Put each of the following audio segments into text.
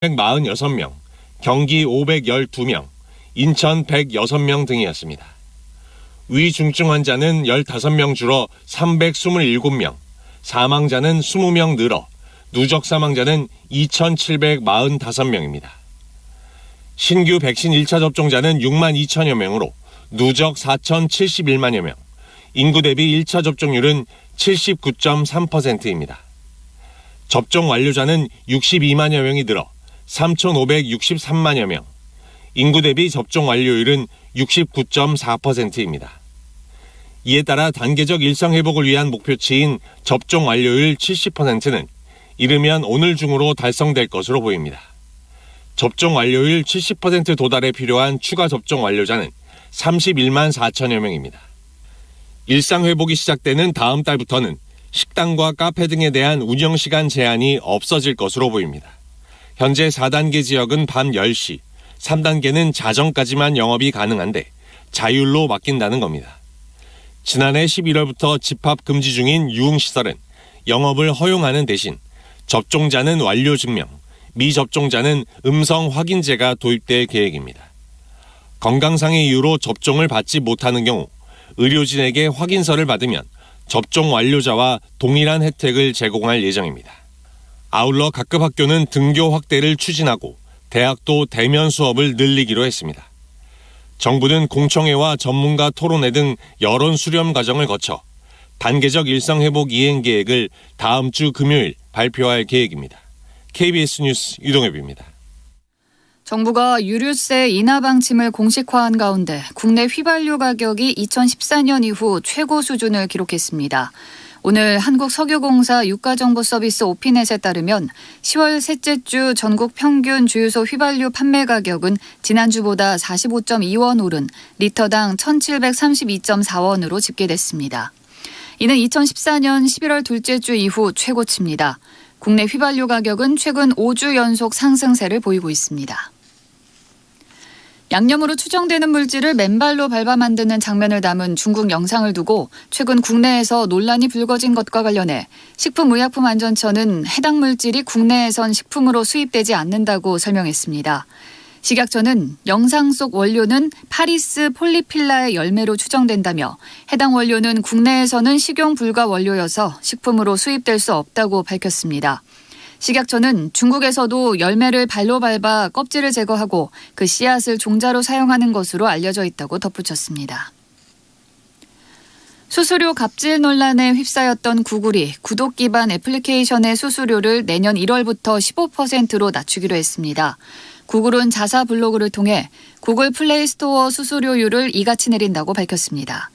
146명, 경기 512명, 인천 106명 등이었습니다. 위중증 환자는 15명 줄어 327명, 사망자는 20명 늘어 누적 사망자는 2,745명입니다. 신규 백신 1차 접종자는 6만 2천여 명으로 누적 4,071만여 명, 인구 대비 1차 접종률은 79.3%입니다. 접종 완료자는 62만여 명이 늘어 3,563만여 명, 인구 대비 접종 완료율은 69.4%입니다. 이에 따라 단계적 일상 회복을 위한 목표치인 접종 완료율 70%는 이르면 오늘 중으로 달성될 것으로 보입니다. 접종 완료율 70% 도달에 필요한 추가 접종 완료자는 31만 4천여 명입니다. 일상 회복이 시작되는 다음 달부터는 식당과 카페 등에 대한 운영시간 제한이 없어질 것으로 보입니다. 현재 4단계 지역은 밤 10시, 3단계는 자정까지만 영업이 가능한데 자율로 맡긴다는 겁니다. 지난해 11월부터 집합 금지 중인 유흥시설은 영업을 허용하는 대신 접종자는 완료 증명, 미접종자는 음성 확인제가 도입될 계획입니다. 건강상의 이유로 접종을 받지 못하는 경우 의료진에게 확인서를 받으면 접종 완료자와 동일한 혜택을 제공할 예정입니다. 아울러 각급 학교는 등교 확대를 추진하고 대학도 대면 수업을 늘리기로 했습니다. 정부는 공청회와 전문가 토론회 등 여론 수렴 과정을 거쳐 단계적 일상회복 이행 계획을 다음 주 금요일 발표할 계획입니다. KBS 뉴스 유동엽입니다. 정부가 유류세 인하 방침을 공식화한 가운데 국내 휘발유 가격이 2014년 이후 최고 수준을 기록했습니다. 오늘 한국석유공사 유가정보서비스 오피넷에 따르면 10월 셋째 주 전국 평균 주유소 휘발유 판매 가격은 지난주보다 45.2원 오른 리터당 1,732.4원으로 집계됐습니다. 이는 2014년 11월 둘째 주 이후 최고치입니다. 국내 휘발유 가격은 최근 5주 연속 상승세를 보이고 있습니다. 양념으로 추정되는 물질을 맨발로 밟아 만드는 장면을 담은 중국 영상을 두고 최근 국내에서 논란이 불거진 것과 관련해 식품의약품안전처는 해당 물질이 국내에선 식품으로 수입되지 않는다고 설명했습니다. 식약처는 영상 속 원료는 파리스 폴리필라의 열매로 추정된다며 해당 원료는 국내에서는 식용 불가 원료여서 식품으로 수입될 수 없다고 밝혔습니다. 식약처는 중국에서도 열매를 발로 밟아 껍질을 제거하고 그 씨앗을 종자로 사용하는 것으로 알려져 있다고 덧붙였습니다. 수수료 갑질 논란에 휩싸였던 구글이 구독 기반 애플리케이션의 수수료를 내년 1월부터 15%로 낮추기로 했습니다. 구글은 자사 블로그를 통해 구글 플레이 스토어 수수료율을 이같이 내린다고 밝혔습니다.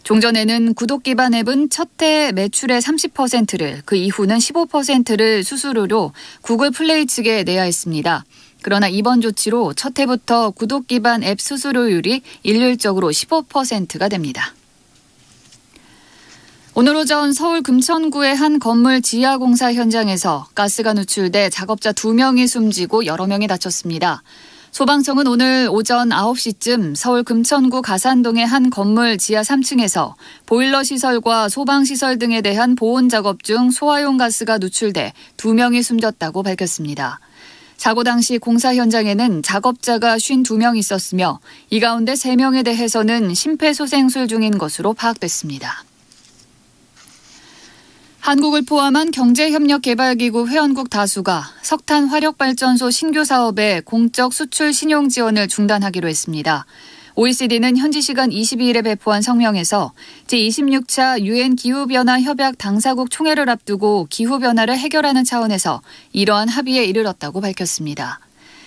종전에는 구독 기반 앱은 첫 해 매출의 30%를 그 이후는 15%를 수수료로 구글 플레이 측에 내야 했습니다. 그러나 이번 조치로 첫 해부터 구독 기반 앱 수수료율이 일률적으로 15%가 됩니다. 오늘 오전 서울 금천구의 한 건물 지하 공사 현장에서 가스가 누출돼 작업자 2명이 숨지고 여러 명이 다쳤습니다. 소방청은 오늘 오전 9시쯤 서울 금천구 가산동의 한 건물 지하 3층에서 보일러 시설과 소방시설 등에 대한 보온 작업 중 소화용 가스가 누출돼 2명이 숨졌다고 밝혔습니다. 사고 당시 공사 현장에는 작업자가 52명 있었으며 이 가운데 3명에 대해서는 심폐소생술 중인 것으로 파악됐습니다. 한국을 포함한 경제협력개발기구 회원국 다수가 석탄 화력발전소 신규 사업의 공적 수출 신용 지원을 중단하기로 했습니다. OECD는 현지 시간 22일에 배포한 성명에서 제26차 유엔 기후변화 협약 당사국 총회를 앞두고 기후변화를 해결하는 차원에서 이러한 합의에 이르렀다고 밝혔습니다.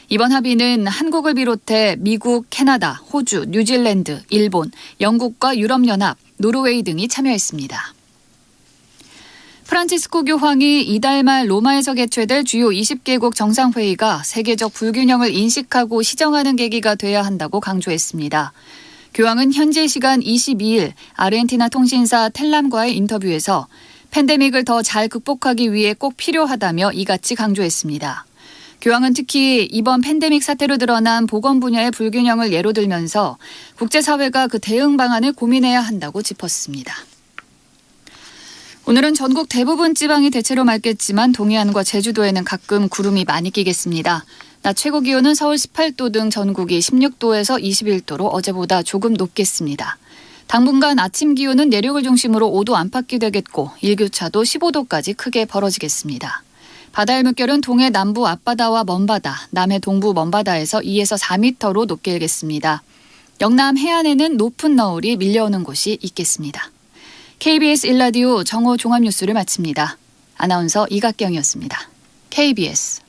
이번 합의는 한국을 비롯해 미국, 캐나다, 호주, 뉴질랜드, 일본, 영국과 유럽연합, 노르웨이 등이 참여했습니다. 프란치스코 교황이 이달 말 로마에서 개최될 주요 20개국 정상회의가 세계적 불균형을 인식하고 시정하는 계기가 돼야 한다고 강조했습니다. 교황은 현지 시간 22일 아르헨티나 통신사 텔람과의 인터뷰에서 팬데믹을 더 잘 극복하기 위해 꼭 필요하다며 이같이 강조했습니다. 교황은 특히 이번 팬데믹 사태로 드러난 보건 분야의 불균형을 예로 들면서 국제사회가 그 대응 방안을 고민해야 한다고 짚었습니다. 오늘은 전국 대부분 지방이 대체로 맑겠지만 동해안과 제주도에는 가끔 구름이 많이 끼겠습니다. 낮 최고 기온은 서울 18도 등 전국이 16도에서 21도로 어제보다 조금 높겠습니다. 당분간 아침 기온은 내륙을 중심으로 5도 안팎이 되겠고 일교차도 15도까지 크게 벌어지겠습니다. 바다의 물결은 동해 남부 앞바다와 먼바다, 남해 동부 먼바다에서 2에서 4m로 높게 일겠습니다. 영남 해안에는 높은 너울이 밀려오는 곳이 있겠습니다. KBS 1라디오 정오 종합뉴스를 마칩니다. 아나운서 이각경이었습니다. KBS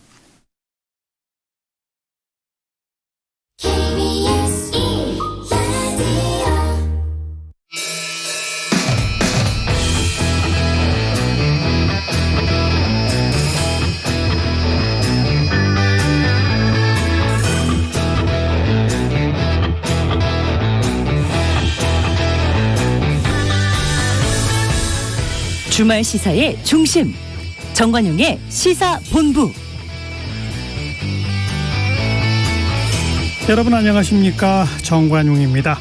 주말 시사의 중심, 정관용의 시사본부. 여러분 안녕하십니까, 정관용입니다.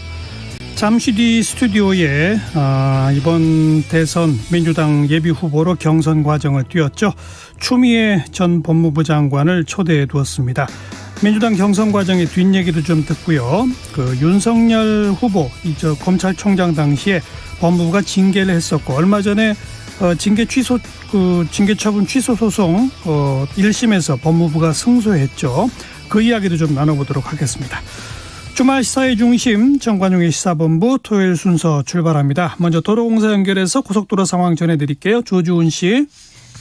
잠시 뒤 스튜디오에 이번 대선 민주당 예비후보로 경선 과정을 뛰었죠. 추미애 전 법무부 장관을 초대해 두었습니다. 민주당 경선 과정의 뒷얘기도 좀 듣고요. 윤석열 후보 검찰총장 당시에 법무부가 징계를 했었고, 얼마 전에 징계 처분 취소 소송 1심에서 법무부가 승소했죠. 그 이야기도 좀 나눠보도록 하겠습니다. 주말 시사의 중심 정관용의 시사본부 토요일 순서 출발합니다. 먼저 도로공사 연결해서 고속도로 상황 전해드릴게요. 조주은 씨.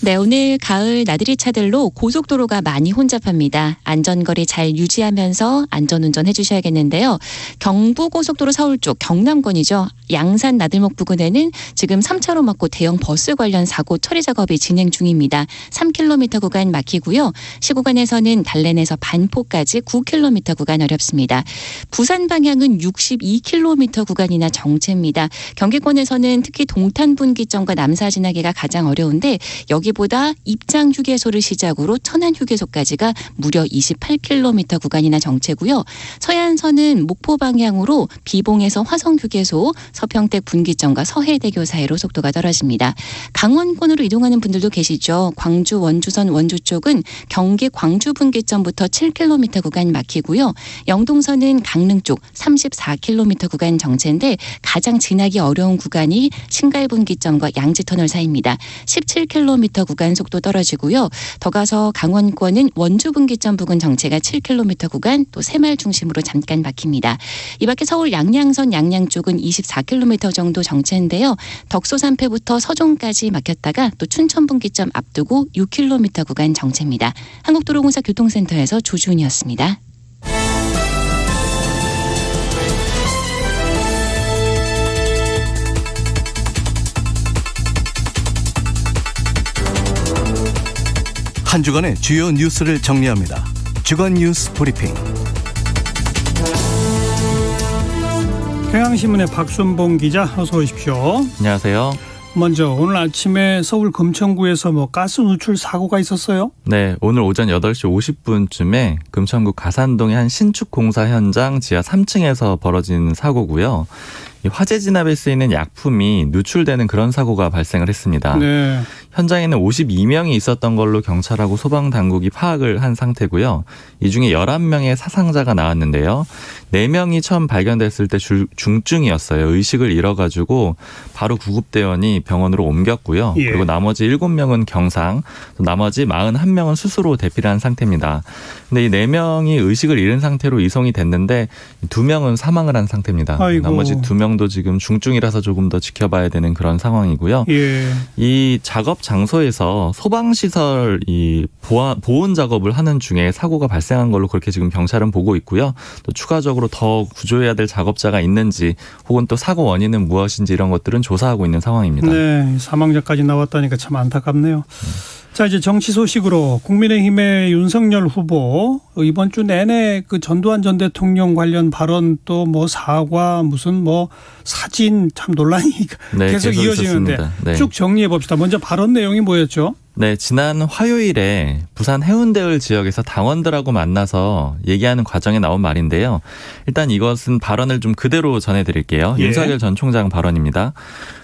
네, 오늘 가을 나들이 차들로 고속도로가 많이 혼잡합니다. 안전거리 잘 유지하면서 안전운전 해주셔야겠는데요. 경부고속도로 서울 쪽 경남권이죠. 양산 나들목 부근에는 지금 3차로 막고 대형 버스 관련 사고 처리 작업이 진행 중입니다. 3km 구간 막히고요. 시구간에서는 달래내서 반포까지 9km 구간 어렵습니다. 부산 방향은 62km 구간이나 정체입니다. 경기권에서는 특히 동탄 분기점과 남사 지나기가 가장 어려운데 여기보다 입장 휴게소를 시작으로 천안 휴게소까지가 무려 28km 구간이나 정체고요. 서해안선은 목포 방향으로 비봉에서 화성 휴게소, 서평택 분기점과 서해대교 사이로 속도가 떨어집니다. 강원권으로 이동하는 분들도 계시죠. 광주 원주선 원주 쪽은 경기 광주 분기점부터 7km 구간 막히고요. 영동선은 강릉 쪽 34km 구간 정체인데 가장 지나기 어려운 구간이 신갈 분기점과 양지터널 사이입니다. 17km 구간 속도 떨어지고요. 더 가서 강원권은 원주 분기점 부근 정체가 7km 구간, 또 새마을 중심으로 잠깐 막힙니다. 이 밖에 서울 양양선 양양 쪽은 24km 정도 정체인데요. 덕소 3패부터 서종까지 막혔다가 또 춘천 분기점 앞두고 6km 구간 정체입니다. 한국도로공사 교통센터에서 조준이었습니다. 한 주간의 주요 뉴스를 정리합니다. 주간 뉴스 브리핑. 경향신문의 박순봉 기자, 어서 오십시오. 안녕하세요. 먼저 오늘 아침에 서울 금천구에서 가스 누출 사고가 있었어요? 네, 오늘 오전 8시 50분쯤에 금천구 가산동의 한 신축 공사 현장 지하 3층에서 벌어진 사고고요. 이 화재 진압에 쓰이는 약품이 누출되는 그런 사고가 발생을 했습니다. 네. 현장에는 52명이 있었던 걸로 경찰하고 소방당국이 파악을 한 상태고요. 이 중에 11명의 사상자가 나왔는데요. 4명이 처음 발견됐을 때 중증이었어요. 의식을 잃어가지고 바로 구급대원이 병원으로 옮겼고요. 예. 그리고 나머지 7명은 경상, 또 나머지 41명은 수수로 대피를 한 상태입니다. 근데 이 4명이 의식을 잃은 상태로 이송이 됐는데 2명은 사망을 한 상태입니다. 아이고. 나머지 2명도 지금 중증이라서 조금 더 지켜봐야 되는 그런 상황이고요. 예. 이 작업 장소에서 소방시설 이 보온 작업을 하는 중에 사고가 발생한 걸로 그렇게 지금 경찰은 보고 있고요. 또 추가적으로 더 구조해야 될 작업자가 있는지 혹은 또 사고 원인은 무엇인지 이런 것들은 조사하고 있는 상황입니다. 네, 사망자까지 나왔다니까 참 안타깝네요. 자, 이제 정치 소식으로 국민의힘의 윤석열 후보 이번 주 내내 전두환 전 대통령 관련 발언 또 사과 무슨 사진 참 논란이 네, 계속 이어지는데 있었습니다. 네. 쭉 정리해 봅시다. 먼저 발언 내용이 뭐였죠? 네, 지난 화요일에 부산 해운대을 지역에서 당원들하고 만나서 얘기하는 과정에 나온 말인데요. 일단 이것은 발언을 좀 그대로 전해드릴게요. 예. 윤석열 전 총장 발언입니다.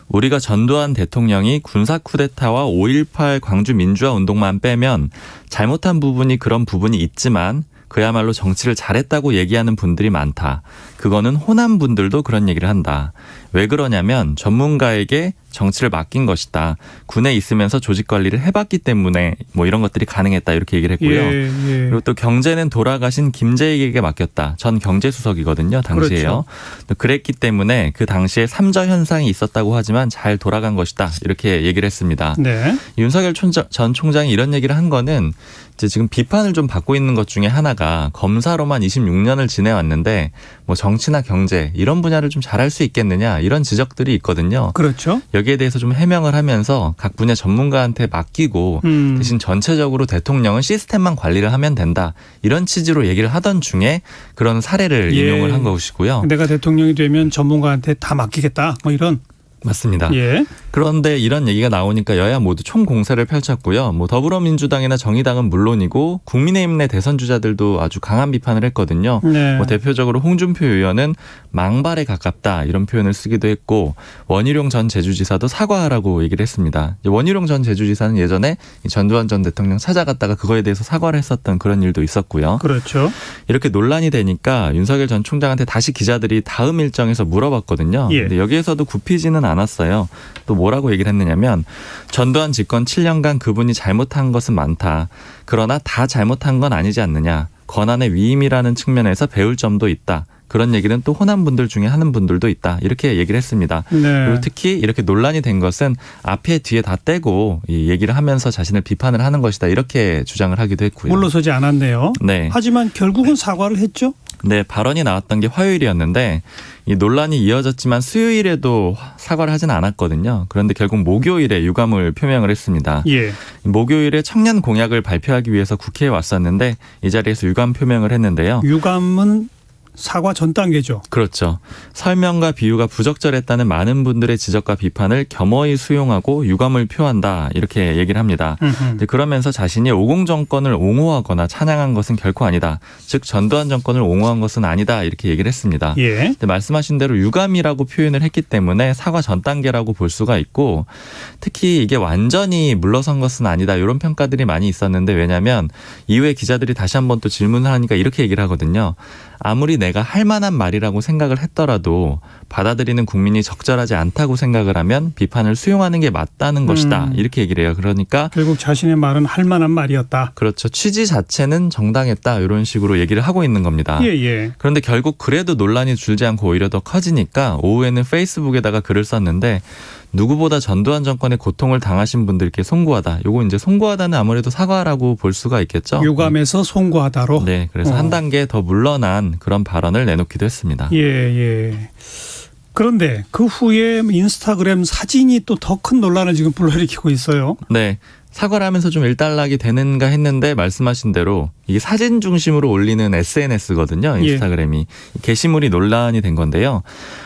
우리가 전두환 대통령이 군사 쿠데타와 5.18 광주 민주화 운동만 빼면 잘못한 부분이 그런 부분이 있지만 그야말로 정치를 잘했다고 얘기하는 분들이 많다. 그거는 호남 분들도 그런 얘기를 한다. 왜 그러냐면 전문가에게 정치를 맡긴 것이다. 군에 있으면서 조직 관리를 해봤기 때문에 뭐 이런 것들이 가능했다. 이렇게 얘기를 했고요. 예. 그리고 또 경제는 돌아가신 김재익에게 맡겼다. 전 경제수석이거든요. 당시에요. 또 그랬기 때문에 그 당시에 삼저 현상이 있었다고 하지만 잘 돌아간 것이다. 이렇게 얘기를 했습니다. 네. 윤석열 전 총장이 이런 얘기를 한 거는 이제 지금 비판을 좀 받고 있는 것 중에 하나가 검사로만 26년을 지내왔는데 뭐 정치나 경제 이런 분야를 좀 잘할 수 있겠느냐 이런 지적들이 있거든요. 그렇죠. 여기에 대해서 좀 해명을 하면서 각 분야 전문가한테 맡기고 대신 전체적으로 대통령은 시스템만 관리를 하면 된다. 이런 취지로 얘기를 하던 중에 그런 사례를 예. 인용을 한 것이고요. 내가 대통령이 되면 전문가한테 다 맡기겠다. 뭐 이런. 맞습니다. 예. 그런데 이런 얘기가 나오니까 여야 모두 총공세를 펼쳤고요. 뭐 더불어민주당이나 정의당은 물론이고 국민의힘 내 대선 주자들도 아주 강한 비판을 했거든요. 네. 뭐 대표적으로 홍준표 의원은 망발에 가깝다 이런 표현을 쓰기도 했고 원희룡 전 제주지사도 사과하라고 얘기를 했습니다. 원희룡 전 제주지사는 예전에 전두환 전 대통령 찾아갔다가 그거에 대해서 사과를 했었던 그런 일도 있었고요. 그렇죠. 이렇게 논란이 되니까 윤석열 전 총장한테 다시 기자들이 다음 일정에서 물어봤거든요. 예. 근데 여기에서도 굽히지는 않았어요. 또 뭐라고 얘기를 했느냐면 전두환 집권 7년간 그분이 잘못한 것은 많다. 그러나 다 잘못한 건 아니지 않느냐. 권한의 위임이라는 측면에서 배울 점도 있다. 그런 얘기는 또 호남 분들 중에 하는 분들도 있다. 이렇게 얘기를 했습니다. 네. 그리고 특히 이렇게 논란이 된 것은 앞에 뒤에 다 떼고 이 얘기를 하면서 자신을 비판을 하는 것이다. 이렇게 주장을 하기도 했고요. 물러서지 않았네요. 네. 하지만 결국은 사과를 했죠. 네, 발언이 나왔던 게 화요일이었는데 이 논란이 이어졌지만 수요일에도 사과를 하진 않았거든요. 그런데 결국 목요일에 유감을 표명을 했습니다. 예. 목요일에 청년 공약을 발표하기 위해서 국회에 왔었는데 이 자리에서 유감 표명을 했는데요. 유감은 사과 전 단계죠. 그렇죠. 설명과 비유가 부적절했다는 많은 분들의 지적과 비판을 겸허히 수용하고 유감을 표한다. 이렇게 얘기를 합니다. 이제 그러면서 자신이 50 정권을 옹호하거나 찬양한 것은 결코 아니다. 즉 전두환 정권을 옹호한 것은 아니다. 이렇게 얘기를 했습니다. 예. 근데 말씀하신 대로 유감이라고 표현을 했기 때문에 사과 전 단계라고 볼 수가 있고 특히 이게 완전히 물러선 것은 아니다. 이런 평가들이 많이 있었는데 왜냐하면 이후에 기자들이 다시 한번 또 질문을 하니까 이렇게 얘기를 하거든요. 아무리 내가 할 만한 말이라고 생각을 했더라도 받아들이는 국민이 적절하지 않다고 생각을 하면 비판을 수용하는 게 맞다는 것이다. 이렇게 얘기를 해요. 그러니까 결국 자신의 말은 할 만한 말이었다. 그렇죠. 취지 자체는 정당했다. 이런 식으로 얘기를 하고 있는 겁니다. 예. 그런데 결국 그래도 논란이 줄지 않고 오히려 더 커지니까 오후에는 페이스북에다가 글을 썼는데 누구보다 전두환 정권의 고통을 당하신 분들께 송구하다. 요거 이제 송구하다는 아무래도 사과라고 볼 수가 있겠죠. 유감에서 송구하다로. 네, 그래서 한 단계 더 물러난 그런 발언을 내놓기도 했습니다. 예. 그런데 그 후에 인스타그램 사진이 또 더 큰 논란을 지금 불러일으키고 있어요. 네. 사과를 하면서 좀 일단락이 되는가 했는데 말씀하신 대로 이게 사진 중심으로 올리는 SNS거든요. 인스타그램이. 게시물이 논란이 된 건데요.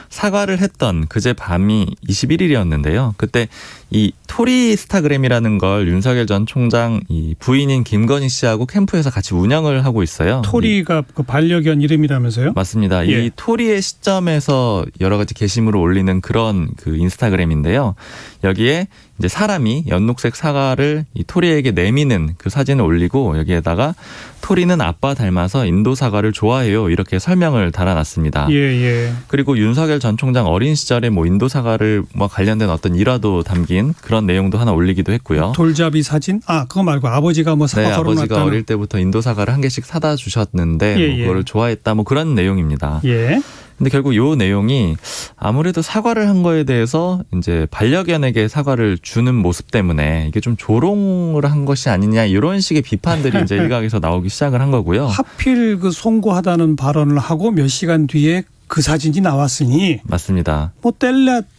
사과를 했던 그제 밤이 21일이었는데요. 그때 이 토리스타그램이라는 걸 윤석열 전 총장 이 부인인 김건희 씨하고 캠프에서 같이 운영을 하고 있어요. 토리가 그 반려견 이름이라면서요? 맞습니다. 예. 이 토리의 시점에서 여러 가지 게시물을 올리는 그런 그 인스타그램인데요. 여기에 이제 사람이 연녹색 사과를 이 토리에게 내미는 그 사진을 올리고 여기에다가 토리는 아빠 닮아서 인도 사과를 좋아해요. 이렇게 설명을 달아놨습니다. 예. 그리고 윤석열 전 총장 어린 시절에 뭐 인도 사과를 뭐 관련된 어떤 일화도 담긴 그런 내용도 하나 올리기도 했고요. 돌잡이 사진? 그거 말고 아버지가 뭐 사과 네, 걸어놨다는. 아버지가 어릴 때부터 인도 사과를 한 개씩 사다 주셨는데 뭐 그거를 좋아했다 뭐 그런 내용입니다. 예. 근데 결국 요 내용이 아무래도 사과를 한 거에 대해서 이제 반려견에게 사과를 주는 모습 때문에 이게 좀 조롱을 한 것이 아니냐 이런 식의 비판들이 이제 일각에서 나오기 시작을 한 거고요. 하필 그 송구하다는 발언을 하고 몇 시간 뒤에 그 사진이 나왔으니 맞습니다. 뭐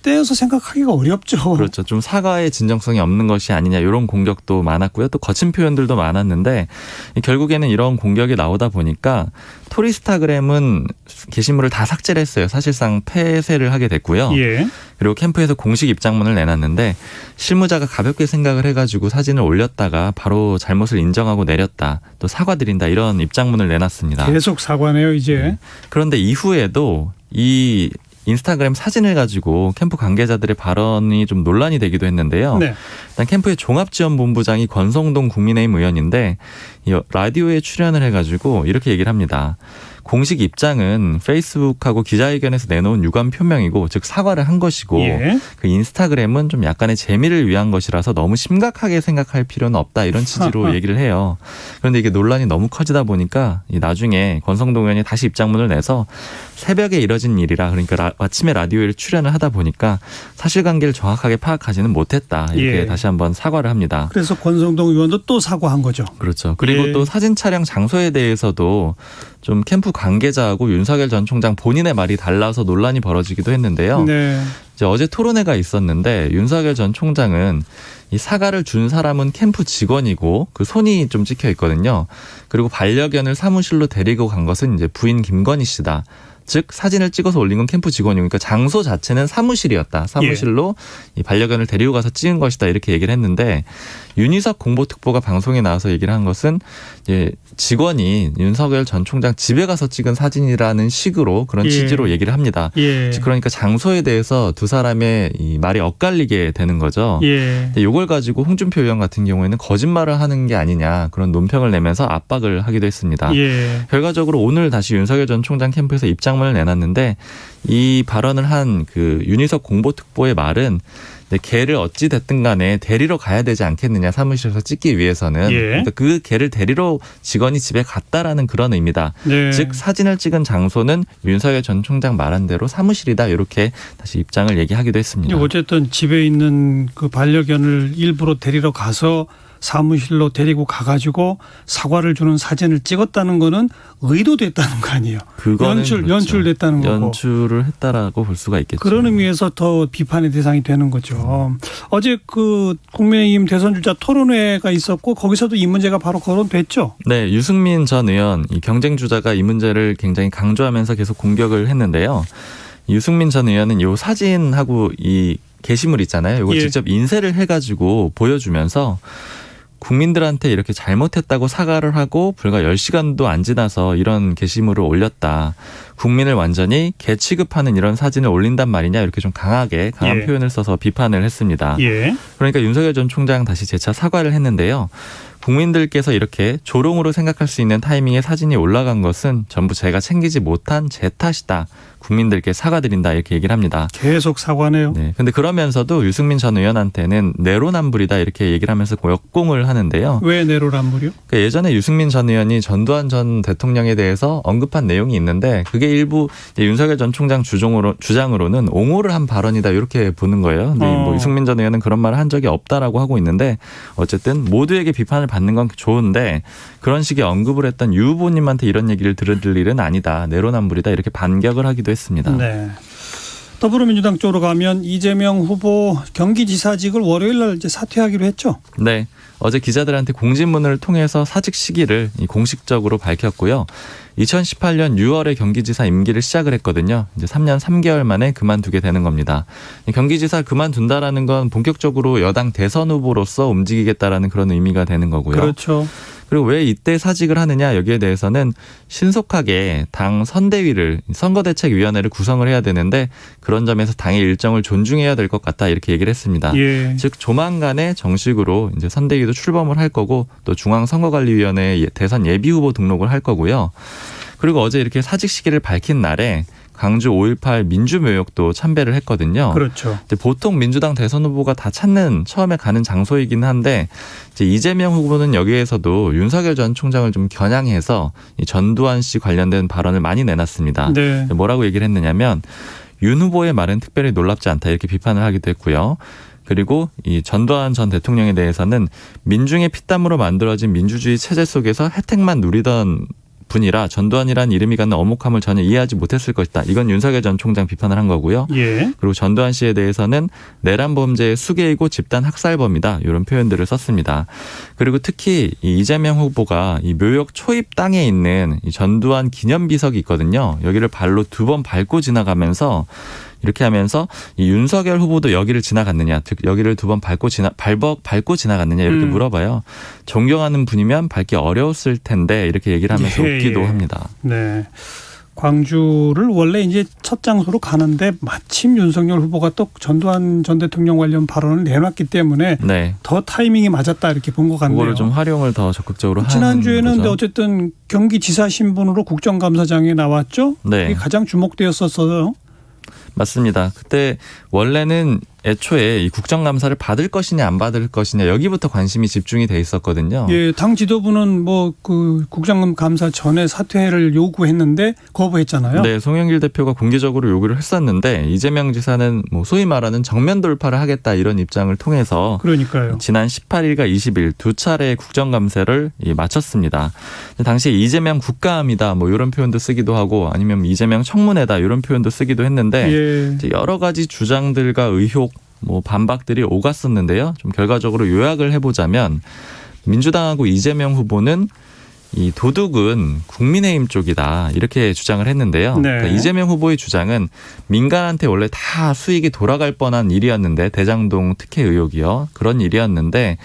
떼어서 생각하기가 어렵죠. 그렇죠. 좀 사과의 진정성이 없는 것이 아니냐 이런 공격도 많았고요. 또 거친 표현들도 많았는데 결국에는 이런 공격이 나오다 보니까 토리스타그램은 게시물을 다 삭제를 했어요. 사실상 폐쇄를 하게 됐고요. 예. 그리고 캠프에서 공식 입장문을 내놨는데 실무자가 가볍게 생각을 해가지고 사진을 올렸다가 바로 잘못을 인정하고 내렸다. 또 사과드린다. 이런 입장문을 내놨습니다. 계속 사과네요, 이제. 그런데 이후에도 이 인스타그램 사진을 가지고 캠프 관계자들의 발언이 좀 논란이 되기도 했는데요. 네. 일단 캠프의 종합지원본부장이 권성동 국민의힘 의원인데 이 라디오에 출연을 해가지고 이렇게 얘기를 합니다. 공식 입장은 페이스북하고 기자회견에서 내놓은 유감 표명이고 즉 사과를 한 것이고 예. 그 인스타그램은 좀 약간의 재미를 위한 것이라서 너무 심각하게 생각할 필요는 없다 이런 취지로 얘기를 해요. 그런데 이게 논란이 너무 커지다 보니까 나중에 권성동 의원이 다시 입장문을 내서 새벽에 이뤄진 일이라 그러니까 아침에 라디오에 출연을 하다 보니까 사실관계를 정확하게 파악하지는 못했다 이렇게 예. 다시 한번 사과를 합니다. 그래서 권성동 의원도 또 사과한 거죠. 그렇죠. 그리고 예. 또 사진 촬영 장소에 대해서도 좀 캠프 관계자하고 윤석열 전 총장 본인의 말이 달라서 논란이 벌어지기도 했는데요. 네. 이제 어제 토론회가 있었는데 윤석열 전 총장은 이 사과를 준 사람은 캠프 직원이고 그 손이 좀 찍혀 있거든요. 그리고 반려견을 사무실로 데리고 간 것은 이제 부인 김건희 씨다. 즉 사진을 찍어서 올린 건 캠프 직원이고 그러니까 장소 자체는 사무실이었다. 사무실로 이 반려견을 데리고 가서 찍은 것이다 이렇게 얘기를 했는데 윤희석 공보특보가 방송에 나와서 얘기를 한 것은 이제 직원이 윤석열 전 총장 집에 가서 찍은 사진이라는 식으로 그런 예. 취지로 얘기를 합니다. 예. 그러니까 장소에 대해서 두 사람의 이 말이 엇갈리게 되는 거죠. 예. 이걸 가지고 홍준표 의원 같은 경우에는 거짓말을 하는 게 아니냐 그런 논평을 내면서 압박을 하기도 했습니다. 예. 결과적으로 오늘 다시 윤석열 전 총장 캠프에서 입장문을 내놨는데 이 발언을 한 그 윤희석 공보특보의 말은 개를 어찌 됐든 간에 데리러 가야 되지 않겠느냐 사무실에서 찍기 위해서는 예. 그러니까 그 개를 데리러 직원이 집에 갔다라는 그런 의미다. 네. 즉 사진을 찍은 장소는 윤석열 전 총장 말한 대로 사무실이다. 이렇게 다시 입장을 얘기하기도 했습니다. 어쨌든 집에 있는 그 반려견을 일부러 데리러 가서 사무실로 데리고 가가지고 사과를 주는 사진을 찍었다는 거는 의도됐다는 거 아니에요. 그거는 그렇죠. 연출됐다는 거고. 연출을 했다라고 볼 수가 있겠죠. 그런 의미에서 더 비판의 대상이 되는 거죠. 어제 그 국민의힘 대선 주자 토론회가 있었고 거기서도 이 문제가 바로 거론됐죠. 네, 유승민 전 의원 이 경쟁 주자가 이 문제를 굉장히 강조하면서 계속 공격을 했는데요. 유승민 전 의원은 이 사진하고 이 게시물 있잖아요. 이걸 예. 직접 인쇄를 해가지고 보여주면서 국민들한테 이렇게 잘못했다고 사과를 하고 불과 10시간도 안 지나서 이런 게시물을 올렸다. 국민을 완전히 개 취급하는 이런 사진을 올린단 말이냐 이렇게 좀 강한 예. 표현을 써서 비판을 했습니다. 예. 그러니까 윤석열 전 총장 다시 재차 사과를 했는데요. 국민들께서 이렇게 조롱으로 생각할 수 있는 타이밍에 사진이 올라간 것은 전부 제가 챙기지 못한 제 탓이다. 국민들께 사과드린다 이렇게 얘기를 합니다. 계속 사과네요. 네. 근데 그러면서도 유승민 전 의원한테는 내로남불이다 이렇게 얘기를 하면서 역공을 하는데요. 왜 내로남불이요? 그러니까 예전에 유승민 전 의원이 전두환 전 대통령에 대해서 언급한 내용이 있는데 그게 일부 이제 윤석열 전 총장 주장으로는 옹호를 한 발언이다 이렇게 보는 거예요. 근데 뭐 유승민 전 의원은 그런 말을 한 적이 없다라고 하고 있는데 어쨌든 모두에게 비판을 받는 건 좋은데 그런 식의 언급을 했던 유 후보님한테 이런 얘기를 들을 일은 아니다. 내로남불이다 이렇게 반격을 하기도 했습니다. 네. 더불어민주당 쪽으로 가면 이재명 후보 경기지사직을 월요일 날 이제 사퇴하기로 했죠. 네. 어제 기자들한테 공지문을 통해서 사직 시기를 공식적으로 밝혔고요. 2018년 6월에 경기지사 임기를 시작을 했거든요. 이제 3년 3개월 만에 그만두게 되는 겁니다. 경기지사 그만둔다라는 건 본격적으로 여당 대선 후보로서 움직이겠다라는 그런 의미가 되는 거고요. 그렇죠. 그리고 왜 이때 사직을 하느냐 여기에 대해서는 신속하게 당 선대위를 선거대책위원회를 구성을 해야 되는데 그런 점에서 당의 일정을 존중해야 될 것 같다 이렇게 얘기를 했습니다. 예. 즉 조만간에 정식으로 이제 선대위도 출범을 할 거고 또 중앙선거관리위원회 대선 예비후보 등록을 할 거고요. 그리고 어제 이렇게 사직 시기를 밝힌 날에 광주 5.18 민주묘역도 참배를 했거든요. 그렇죠. 보통 민주당 대선 후보가 다 찾는 처음에 가는 장소이긴 한데 이제 이재명 후보는 여기에서도 윤석열 전 총장을 좀 겨냥해서 이 전두환 씨 관련된 발언을 많이 내놨습니다. 네. 뭐라고 얘기를 했느냐면 윤 후보의 말은 특별히 놀랍지 않다 이렇게 비판을 하기도 했고요. 그리고 이 전두환 전 대통령에 대해서는 민중의 피땀으로 만들어진 민주주의 체제 속에서 혜택만 누리던 분이라 전두환이라는 이름이 갖는 엄혹함을 전혀 이해하지 못했을 것이다. 이건 윤석열 전 총장 비판을 한 거고요. 예. 그리고 전두환 씨에 대해서는 내란 범죄의 수괴이고 집단 학살범이다. 이런 표현들을 썼습니다. 그리고 특히 이 이재명 후보가 이 묘역 초입 땅에 있는 이 전두환 기념비석이 있거든요. 여기를 발로 2번 밟고 지나가면서 이렇게 하면서 이 윤석열 후보도 여기를 지나갔느냐, 즉 여기를 2번 밟고 지나갔느냐 이렇게 물어봐요. 존경하는 분이면 밟기 어려웠을 텐데 이렇게 얘기를 하면서 웃기도 합니다. 네. 광주를 원래 이제 첫 장소로 가는데 마침 윤석열 후보가 또 전두환 전 대통령 관련 발언을 내놨기 때문에 네. 더 타이밍이 맞았다 이렇게 본 것 같네요. 그거를 좀 활용을 더 적극적으로 하는 지난주에는 거죠. 근데 어쨌든 경기지사 신분으로 국정감사장에 나왔죠. 네. 이게 가장 주목되었었어요. 맞습니다. 그때 원래는 애초에 이 국정감사를 받을 것이냐 안 받을 것이냐 여기부터 관심이 집중이 돼 있었거든요. 예, 당 지도부는 뭐 그 국정감사 전에 사퇴를 요구했는데 거부했잖아요. 네, 송영길 대표가 공개적으로 요구를 했었는데 이재명 지사는 뭐 소위 말하는 정면 돌파를 하겠다 이런 입장을 통해서 그러니까요. 지난 18일과 20일 두 차례 국정감사를 마쳤습니다. 당시에 이재명 국감이다 뭐 이런 표현도 쓰기도 하고 아니면 이재명 청문회다 이런 표현도 쓰기도 했는데 예. 이제 여러 가지 주장들과 의혹 뭐 반박들이 오갔었는데요. 좀 결과적으로 요약을 해보자면 민주당하고 이재명 후보는 이 도둑은 국민의힘 쪽이다 이렇게 주장을 했는데요. 네. 그러니까 이재명 후보의 주장은 민간한테 원래 다 수익이 돌아갈 뻔한 일이었는데 대장동 특혜 의혹이요. 그런 일이었는데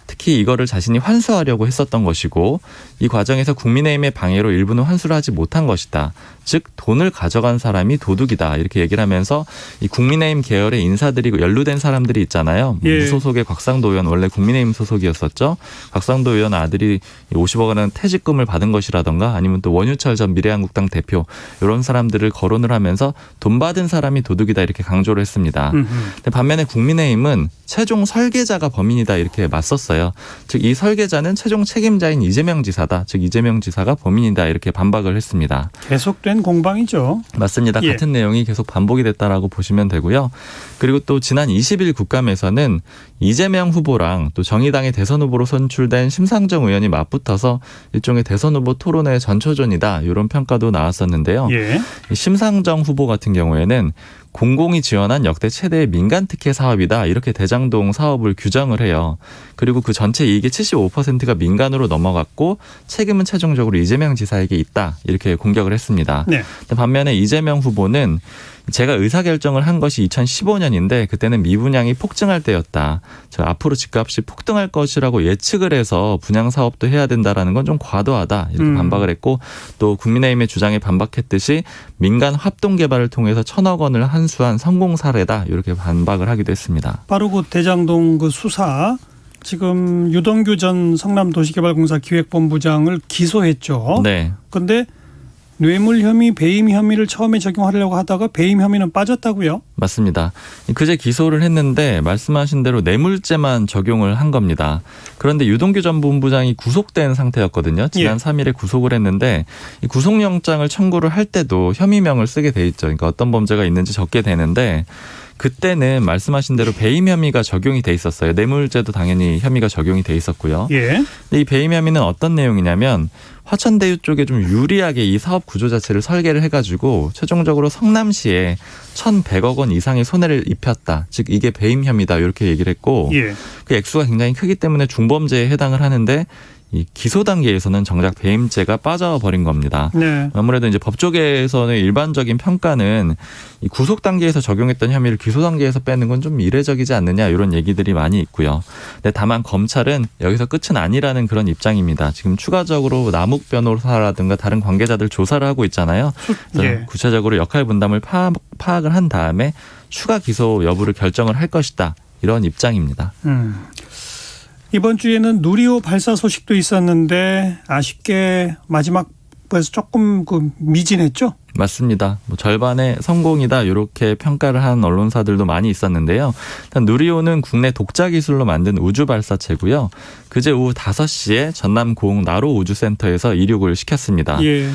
특히 이거를 자신이 환수하려고 했었던 것이고 이 과정에서 국민의힘의 방해로 일부는 환수를 하지 못한 것이다. 즉 돈을 가져간 사람이 도둑이다. 이렇게 얘기를 하면서 이 국민의힘 계열의 인사들이 연루된 사람들이 있잖아요. 예. 무소속의 곽상도 의원 원래 국민의힘 소속이었었죠. 곽상도 의원 아들이 50억 원은 퇴직금을 받은 것이라던가 아니면 또 원유철 전 미래한국당 대표 이런 사람들을 거론을 하면서 돈 받은 사람이 도둑이다 이렇게 강조를 했습니다. 근데 반면에 국민의힘은 최종 설계자가 범인이다 이렇게 맞섰어요. 즉 이 설계자는 최종 책임자인 이재명 지사다. 즉 이재명 지사가 범인이다 이렇게 반박을 했습니다. 계속된 공방이죠. 맞습니다. 예. 같은 내용이 계속 반복이 됐다라고 보시면 되고요. 그리고 또 지난 20일 국감에서는 이재명 후보랑 또 정의당의 대선 후보로 선출된 심상정 의원이 맞붙어서 일종의 대선 후보 토론의 전초전이다 이런 평가도 나왔었는데요. 예. 이 심상정 후보 같은 경우에는 공공이 지원한 역대 최대의 민간 특혜 사업이다 이렇게 대장동 사업을 규정을 해요. 그리고 그 전체 이익의 75%가 민간으로 넘어갔고 책임은 최종적으로 이재명 지사에게 있다 이렇게 공격을 했습니다. 네. 반면에 이재명 후보는 제가 의사결정을 한 것이 2015년인데 그때는 미분양이 폭증할 때였다. 저 앞으로 집값이 폭등할 것이라고 예측을 해서 분양 사업도 해야 된다라는 건 좀 과도하다 이렇게 반박을 했고 또 국민의힘의 주장에 반박했듯이 민간 합동 개발을 통해서 1,000억 원을 환수한 성공 사례다 이렇게 반박을 하기도 했습니다. 빠르고 대장동 그 수사 지금 유동규 전 성남도시개발공사 기획본부장을 기소했죠. 네. 그런데 뇌물 혐의, 배임 혐의를 처음에 적용하려고 하다가 배임 혐의는 빠졌다고요? 맞습니다. 그제 기소를 했는데 말씀하신 대로 뇌물죄만 적용을 한 겁니다. 그런데 유동규 전 본부장이 구속된 상태였거든요. 지난 3일에 구속을 했는데 이 구속영장을 청구를 할 때도 혐의명을 쓰게 돼 있죠. 그러니까 어떤 범죄가 있는지 적게 되는데 그때는 말씀하신 대로 배임 혐의가 적용이 돼 있었어요. 뇌물죄도 당연히 혐의가 적용이 돼 있었고요. 예. 근데 이 배임 혐의는 어떤 내용이냐면 화천대유 쪽에 좀 유리하게 이 사업 구조 자체를 설계를 해가지고 최종적으로 성남시에 1,100억 원 이상의 손해를 입혔다. 즉 이게 배임 혐의다 이렇게 얘기를 했고 예. 그 액수가 굉장히 크기 때문에 중범죄에 해당을 하는데 이 기소 단계에서는 정작 배임죄가 빠져버린 겁니다. 네. 아무래도 이제 법조계에서는 일반적인 평가는 이 구속 단계에서 적용했던 혐의를 기소 단계에서 빼는 건 좀 이례적이지 않느냐 이런 얘기들이 많이 있고요. 근데 다만 검찰은 여기서 끝은 아니라는 그런 입장입니다. 지금 추가적으로 남욱 변호사라든가 다른 관계자들 조사를 하고 있잖아요. 그래서 예. 구체적으로 역할 분담을 파악을 한 다음에 추가 기소 여부를 결정을 할 것이다. 이런 입장입니다. 이번 주에는 누리호 발사 소식도 있었는데 아쉽게 마지막에서 조금 그 미진했죠? 맞습니다. 뭐 절반의 성공이다 이렇게 평가를 한 언론사들도 많이 있었는데요. 일단 누리호는 국내 독자 기술로 만든 우주 발사체고요. 그제 오후 5시에 전남 고흥 나로 우주센터에서 이륙을 시켰습니다. 예.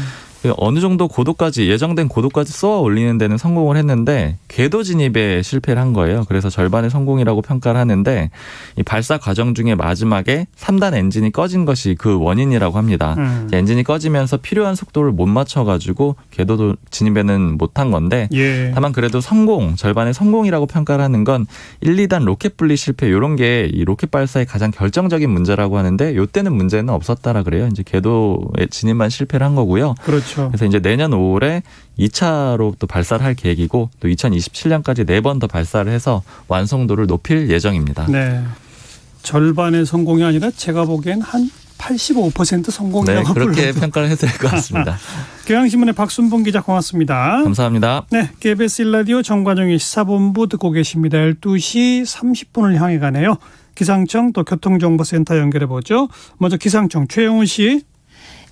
어느 정도 고도까지 예정된 고도까지 쏘아 올리는 데는 성공을 했는데 궤도 진입에 실패를 한 거예요. 그래서 절반의 성공이라고 평가를 하는데 이 발사 과정 중에 마지막에 3단 엔진이 꺼진 것이 그 원인이라고 합니다. 엔진이 꺼지면서 필요한 속도를 못 맞춰가지고 궤도 진입에는 못한 건데 예. 다만 그래도 절반의 성공이라고 평가를 하는 건 1, 2단 로켓 분리 실패 이런 게 이 로켓 발사의 가장 결정적인 문제라고 하는데 이때는 문제는 없었다라 그래요. 이제 궤도의 진입만 실패를 한 거고요. 그렇죠. 그래서 이제 내년 5월에 2차로 또 발사를 할 계획이고 또 2027년까지 4번 더 발사를 해서 완성도를 높일 예정입니다. 네. 절반의 성공이 아니라 제가 보기엔 한 85% 네, 성공이라고 그렇게 불러도 평가를 해도 될 것 같습니다. 경향신문의 박순봉 기자 고맙습니다. 감사합니다. 네, KBS 1라디오 정관용의 시사본부 듣고 계십니다. 12시 30분을 향해 가네요. 기상청 또 교통정보센터 연결해보죠. 먼저 기상청 최영훈 씨.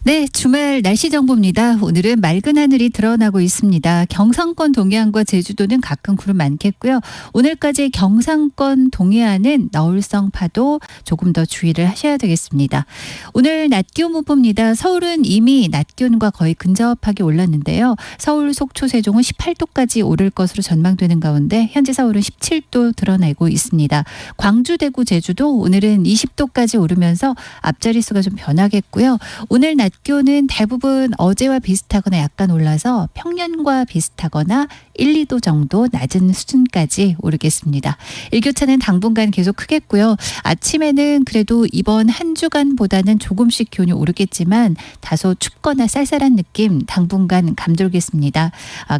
네, 주말 날씨 정보입니다. 오늘은 맑은 하늘이 드러나고 있습니다. 경상권 동해안과 제주도는 가끔 구름 많겠고요. 오늘까지 경상권 동해안은 너울성 파도 조금 더 주의를 하셔야 되겠습니다. 오늘 낮 기온 분포입니다. 서울은 이미 낮 기온과 거의 근접하게 올랐는데요. 서울, 속초, 세종은 18도까지 오를 것으로 전망되는 가운데 현재 서울은 17도 드러내고 있습니다. 광주, 대구, 제주도 오늘은 20도까지 오르면서 앞자리수가 좀 변하겠고요. 오늘 낮 기온은 대부분 어제와 비슷하거나 약간 올라서 평년과 비슷하거나 1, 2도 정도 낮은 수준까지 오르겠습니다. 일교차는 당분간 계속 크겠고요. 아침에는 그래도 이번 한 주간보다는 조금씩 기온이 오르겠지만 다소 춥거나 쌀쌀한 느낌 당분간 감돌겠습니다.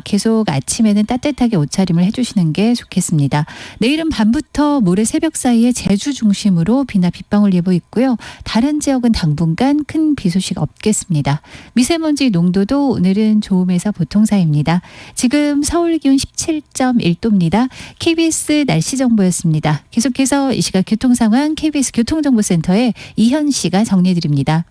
계속 아침에는 따뜻하게 옷차림을 해주시는 게 좋겠습니다. 내일은 밤부터 모레 새벽 사이에 제주 중심으로 비나 빗방울 예보 있고요. 다른 지역은 당분간 큰 비 소식 없겠습니다. 미세먼지 농도도 오늘은 좋음에서 보통 사이입니다. 지금 서울 기온 17.1도입니다. KBS 날씨 정보였습니다. 계속해서 이 시각 교통 상황 KBS 교통정보센터의 이현 씨가 정리해드립니다.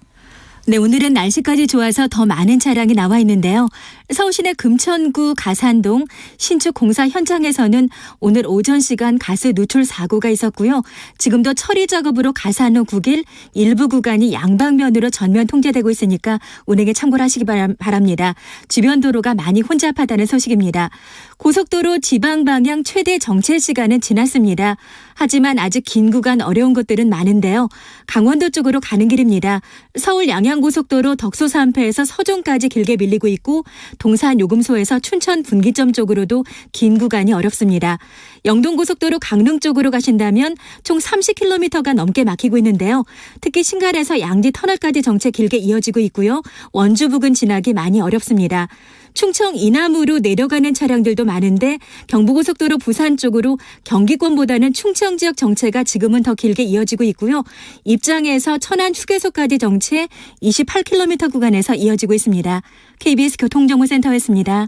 네, 오늘은 날씨까지 좋아서 더 많은 차량이 나와 있는데요. 서울시내 금천구 가산동 신축 공사 현장에서는 오늘 오전 시간 가스 누출 사고가 있었고요. 지금도 처리 작업으로 가산로 9길 일부 구간이 양방면으로 전면 통제되고 있으니까 운행에 참고를 하시기 바랍니다. 주변 도로가 많이 혼잡하다는 소식입니다. 고속도로 지방 방향 최대 정체 시간은 지났습니다. 하지만 아직 긴 구간 어려운 곳들은 많은데요. 강원도 쪽으로 가는 길입니다. 서울 양양고속도로 덕소 3패에서 서종까지 길게 밀리고 있고 동산 요금소에서 춘천 분기점 쪽으로도 긴 구간이 어렵습니다. 영동고속도로 강릉 쪽으로 가신다면 총 30km가 넘게 막히고 있는데요. 특히 신갈에서 양지 터널까지 정체 길게 이어지고 있고요. 원주 부근 지나기 많이 어렵습니다. 충청 이남으로 내려가는 차량들도 많은데 경부고속도로 부산 쪽으로 경기권보다는 충청 지역 정체가 지금은 더 길게 이어지고 있고요. 입장에서 천안 휴게소까지 정체 28km 구간에서 이어지고 있습니다. KBS 교통정보센터였습니다.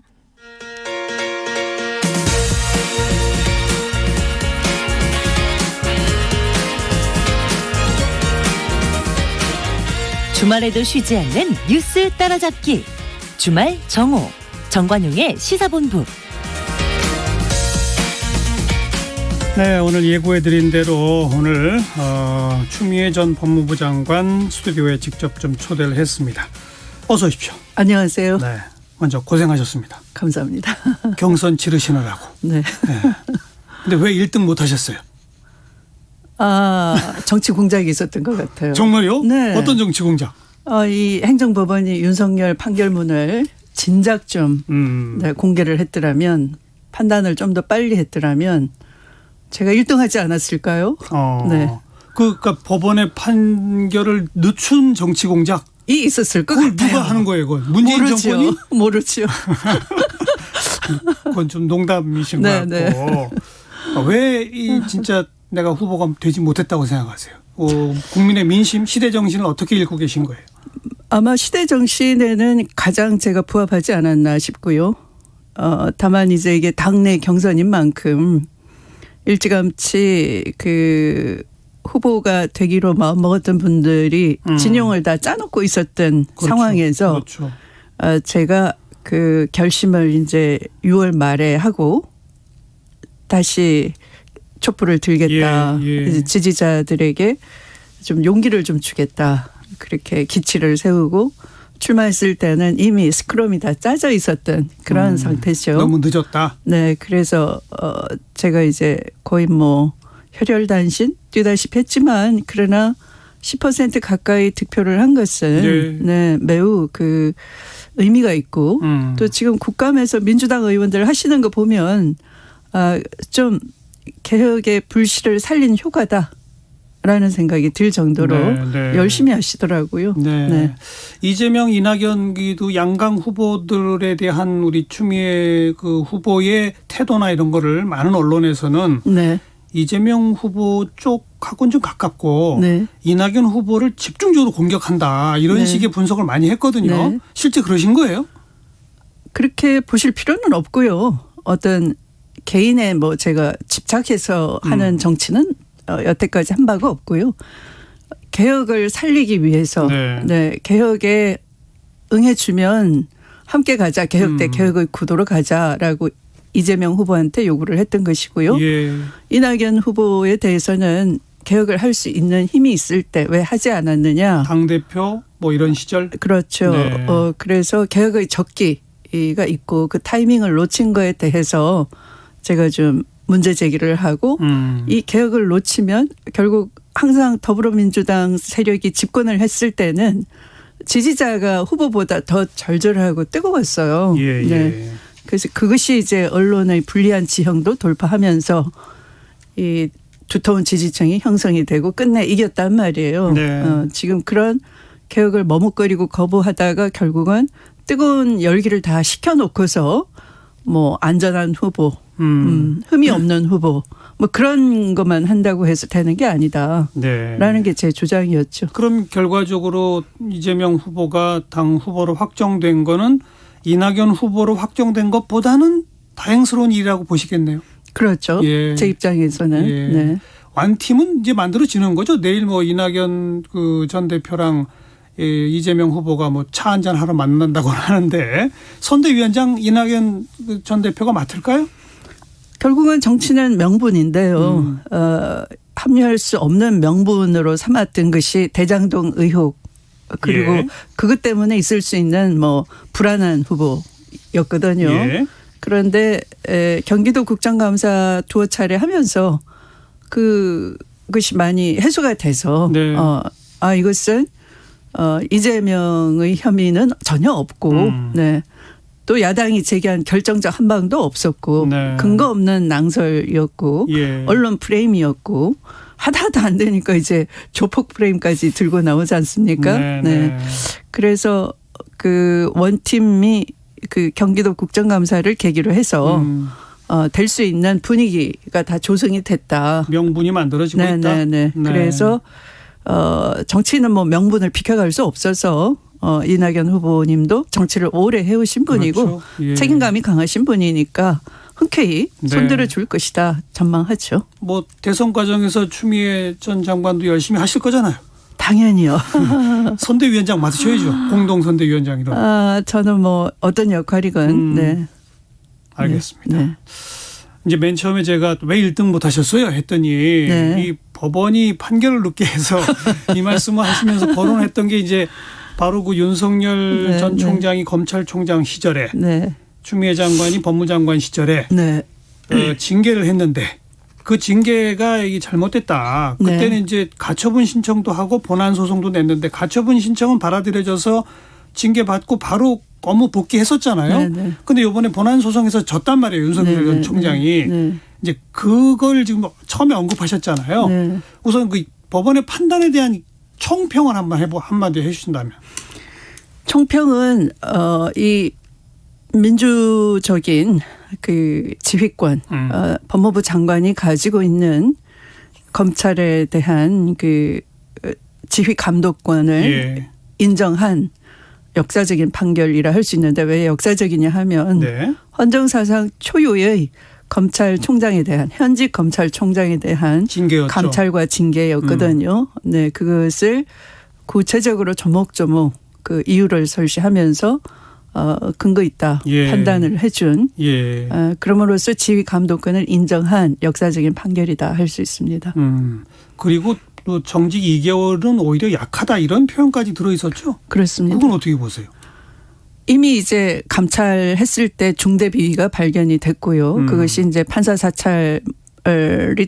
주말에도 쉬지 않는 뉴스 따라잡기. 주말 정오. 정관용의 시사본부. 네, 오늘 예고해드린 대로 오늘 추미애 전 법무부 장관 스튜디오에 직접 좀 초대를 했습니다. 어서 오십시오. 안녕하세요. 네, 먼저 고생하셨습니다. 감사합니다. 경선 치르시느라고. 네. 근데 왜 1등 못 하셨어요? 정치 공작이 있었던 것 같아요. 정말요? 네. 어떤 정치 공작? 이 행정법원이 윤석열 판결문을 진작 좀 공개를 했더라면, 판단을 좀 더 빨리 했더라면 제가 1등하지 않았을까요? 네. 그러니까 법원의 판결을 늦춘 정치 공작? 이 있었을 것 그걸 같아요. 누가 하는 거예요? 그건 문재인 모르죠. 정권이? 모르죠. 그건 좀 농담이신 네, 것 같고. 왜 이 진짜 내가 후보가 되지 못했다고 생각하세요? 국민의 민심, 시대 정신을 어떻게 읽고 계신 거예요? 아마 시대 정신에는 가장 제가 부합하지 않았나 싶고요. 다만 이제 이게 당내 경선인 만큼 일찌감치 그 후보가 되기로 마음먹었던 분들이 진영을 다 짜놓고 있었던 그렇죠. 상황에서 그렇죠. 제가 그 결심을 이제 6월 말에 하고 다시 촛불을 들겠다. 이제 지지자들에게 좀 용기를 좀 주겠다. 그렇게 기치를 세우고 출마했을 때는 이미 스크럼이 다 짜져 있었던 그런 상태죠. 너무 늦었다. 네, 그래서 제가 이제 거의 뭐 혈혈단신 뛰다시피 했지만 그러나 10% 가까이 득표를 한 것은 네, 매우 그 의미가 있고 또 지금 국감에서 민주당 의원들 하시는 거 보면 좀 개혁의 불씨를 살린 효과다라는 생각이 들 정도로 열심히 하시더라고요. 네. 이재명, 이낙연기도 양강 후보들에 대한 우리 추미애 그 후보의 태도나 이런 거를 많은 언론에서는 네. 이재명 후보 쪽하고는 좀 가깝고 네. 이낙연 후보를 집중적으로 공격한다 이런 네. 식의 분석을 많이 했거든요. 네. 실제 그러신 거예요? 그렇게 보실 필요는 없고요. 어떤 개인의 뭐 제가 집착해서 하는 정치는 여태까지 한 바가 없고요. 개혁을 살리기 위해서 네, 개혁에 응해주면 함께 가자. 개혁 대 개혁의 구도로 가자라고 이재명 후보한테 요구를 했던 것이고요. 예. 이낙연 후보에 대해서는 개혁을 할 수 있는 힘이 있을 때 왜 하지 않았느냐. 당대표 뭐 이런 시절. 그렇죠. 네. 그래서 개혁의 적기가 있고 그 타이밍을 놓친 거에 대해서 제가 좀 문제 제기를 하고 이 개혁을 놓치면 결국 항상 더불어민주당 세력이 집권을 했을 때는 지지자가 후보보다 더 절절하고 뜨거웠어요. 예, 예. 네. 그래서 그것이 이제 언론의 불리한 지형도 돌파하면서 이 두터운 지지층이 형성이 되고 끝내 이겼단 말이에요. 네. 지금 그런 개혁을 머뭇거리고 거부하다가 결국은 뜨거운 열기를 다 식혀놓고서 뭐 안전한 후보, 흠이 없는 후보 뭐 그런 것만 한다고 해서 되는 게 아니다. 네. 라는 게 제 주장이었죠. 그럼 결과적으로 이재명 후보가 당 후보로 확정된 거는 이낙연 후보로 확정된 것보다는 다행스러운 일이라고 보시겠네요. 그렇죠. 예. 제 입장에서는. 예. 네. 완팀은 이제 만들어지는 거죠. 내일 뭐 이낙연 그 전 대표랑 이재명 후보가 뭐 차 한잔 하러 만난다고 하는데 선대위원장 이낙연 전 대표가 맡을까요? 결국은 정치는 명분인데요. 합류할 수 없는 명분으로 삼았던 것이 대장동 의혹 그리고 예. 그것 때문에 있을 수 있는 뭐 불안한 후보였거든요. 예. 그런데 경기도 국정감사 두어 차례 하면서 그것이 많이 해소가 돼서 네. 이것은 이재명의 혐의는 전혀 없고 네. 또 야당이 제기한 결정적 한방도 없었고 네. 근거 없는 낭설이었고 예. 언론 프레임이었고 하다 안 되니까 이제 조폭 프레임까지 들고 나오지 않습니까? 네. 네. 그래서 그 원팀이 그 경기도 국정감사를 계기로 해서 될 수 있는 분위기가 다 조성이 됐다. 명분이 만들어지고 있다. 네. 네. 그래서 정치는 뭐 명분을 비켜갈 수 없어서 이낙연 후보님도 정치를 오래 해오신 분이고 그렇죠. 예. 책임감이 강하신 분이니까 흔쾌히 네. 손들어 줄 것이다 전망하죠. 뭐 대선 과정에서 추미애 전 장관도 열심히 하실 거잖아요. 당연히요. 선대위원장 맡으셔야죠. 공동 선대위원장이라. 저는 뭐 어떤 역할이건 네. 알겠습니다. 네. 이제 맨 처음에 제가 왜 1등 못 하셨어요? 했더니 네. 이 법원이 판결을 늦게 해서 이 말씀을 하시면서 거론했던 게 이제 바로 그 윤석열 네, 전 총장이 검찰총장 시절에 네. 추미애 장관이 법무장관 시절에 네. 징계를 했는데 그 징계가 이게 잘못됐다. 그때는 네. 이제 가처분 신청도 하고 본안 소송도 냈는데 가처분 신청은 받아들여져서 징계 받고 바로 업무 복귀했었잖아요. 네, 네. 근데 이번에 본안 소송에서 졌단 말이에요. 윤석열 전 총장이. 이제 그걸 지금 처음에 언급하셨잖아요. 네. 우선 그 법원의 판단에 대한 총평을 한마디 해주신다면. 총평은 이 민주적인 그 지휘권, 법무부 장관이 가지고 있는 검찰에 대한 그 지휘 감독권을 예. 인정한 역사적인 판결이라 할 수 있는데 왜 역사적이냐 하면 네. 헌정사상 초유의 검찰총장에 대한 현직 검찰총장에 대한 징계였죠. 감찰과 징계였거든요. 네, 그것을 구체적으로 조목조목 그 이유를 설시하면서 근거 있다 예. 판단을 해준 예. 그럼으로써 지휘 감독권을 인정한 역사적인 판결이다 할 수 있습니다. 그리고 또 정직 2개월은 오히려 약하다 이런 표현까지 들어있었죠. 그렇습니다. 그건 어떻게 보세요? 이미 이제 감찰했을 때 중대 비위가 발견이 됐고요. 그것이 이제 판사 사찰이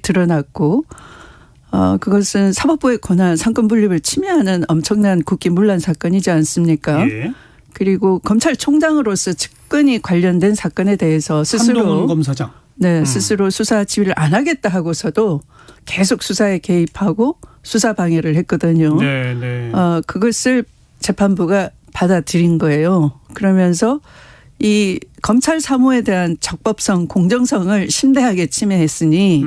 드러났고, 그것은 사법부의 권한 상권 분립을 침해하는 엄청난 국기문란 사건이지 않습니까? 예. 그리고 검찰총장으로서 측근히 관련된 사건에 대해서 스스로 한동훈 검사장. 네, 스스로 수사 지휘를 안 하겠다 하고서도 계속 수사에 개입하고 수사 방해를 했거든요. 네, 네. 그것을 재판부가 받아들인 거예요. 그러면서 이 검찰 사무에 대한 적법성, 공정성을 심대하게 침해했으니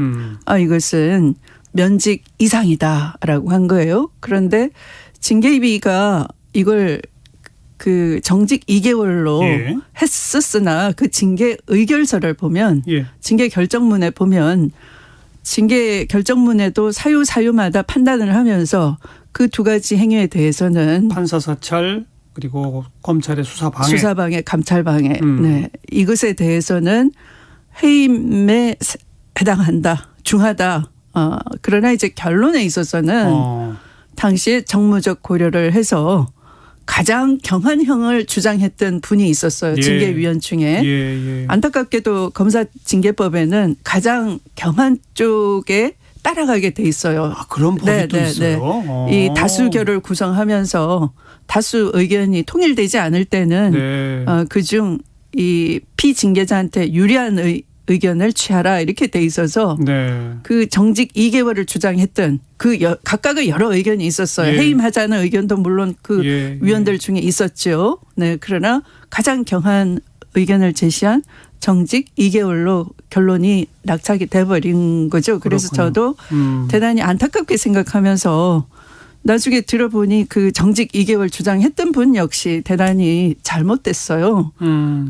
이것은 면직 이상이다라고 한 거예요. 그런데 징계위가 이걸 그 정직 2개월로 예. 했었으나 그 징계 의결서를 보면 예. 징계 결정문에 보면 징계 결정문에도 사유마다 판단을 하면서 그 두 가지 행위에 대해서는 판사 사찰 그리고 검찰의 수사방해. 수사방해, 감찰방해. 네. 이것에 대해서는 해임에 해당한다. 중하다. 그러나 이제 결론에 있어서는 당시에 정무적 고려를 해서 가장 경한형을 주장했던 분이 있었어요. 징계위원 중에. 예. 안타깝게도 검사 징계법에는 가장 경한 쪽에 따라가게 돼 있어요. 그런 법이 또 있어요? 이 다수결을 구성하면서 다수 의견이 통일되지 않을 때는 그중 이 피징계자한테 유리한 의견을 취하라 이렇게 돼 있어서 그 정직 2개월을 주장했던 그 각각의 여러 의견이 있었어요. 해임하자는 의견도 물론 그 위원들 중에 있었죠. 네, 그러나 가장 경한 의견을 제시한 정직 2개월로 결론이 낙착이 돼버린 거죠. 그래서 저도 대단히 안타깝게 생각하면서 나중에 들어보니 그 정직 2개월 주장했던 분 역시 대단히 잘못됐어요.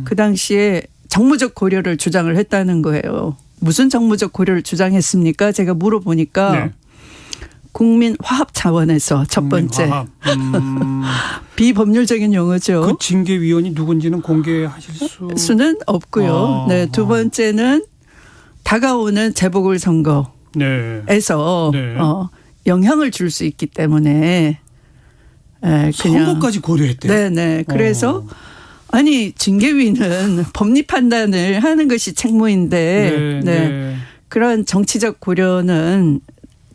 그 당시에 정무적 고려를 주장을 했다는 거예요. 무슨 정무적 고려를 주장했습니까? 제가 물어보니까 국민 화합 차원에서 첫 번째. 비법률적인 용어죠. 그 징계위원이 누군지는 공개하실 수는 없고요. 네, 두 번째는 다가오는 재보궐선거에서 영향을 줄 수 있기 때문에 그냥 선거까지 고려했대요. 네. 그래서 아니 징계위는 법리 판단을 하는 것이 책무인데 그런 정치적 고려는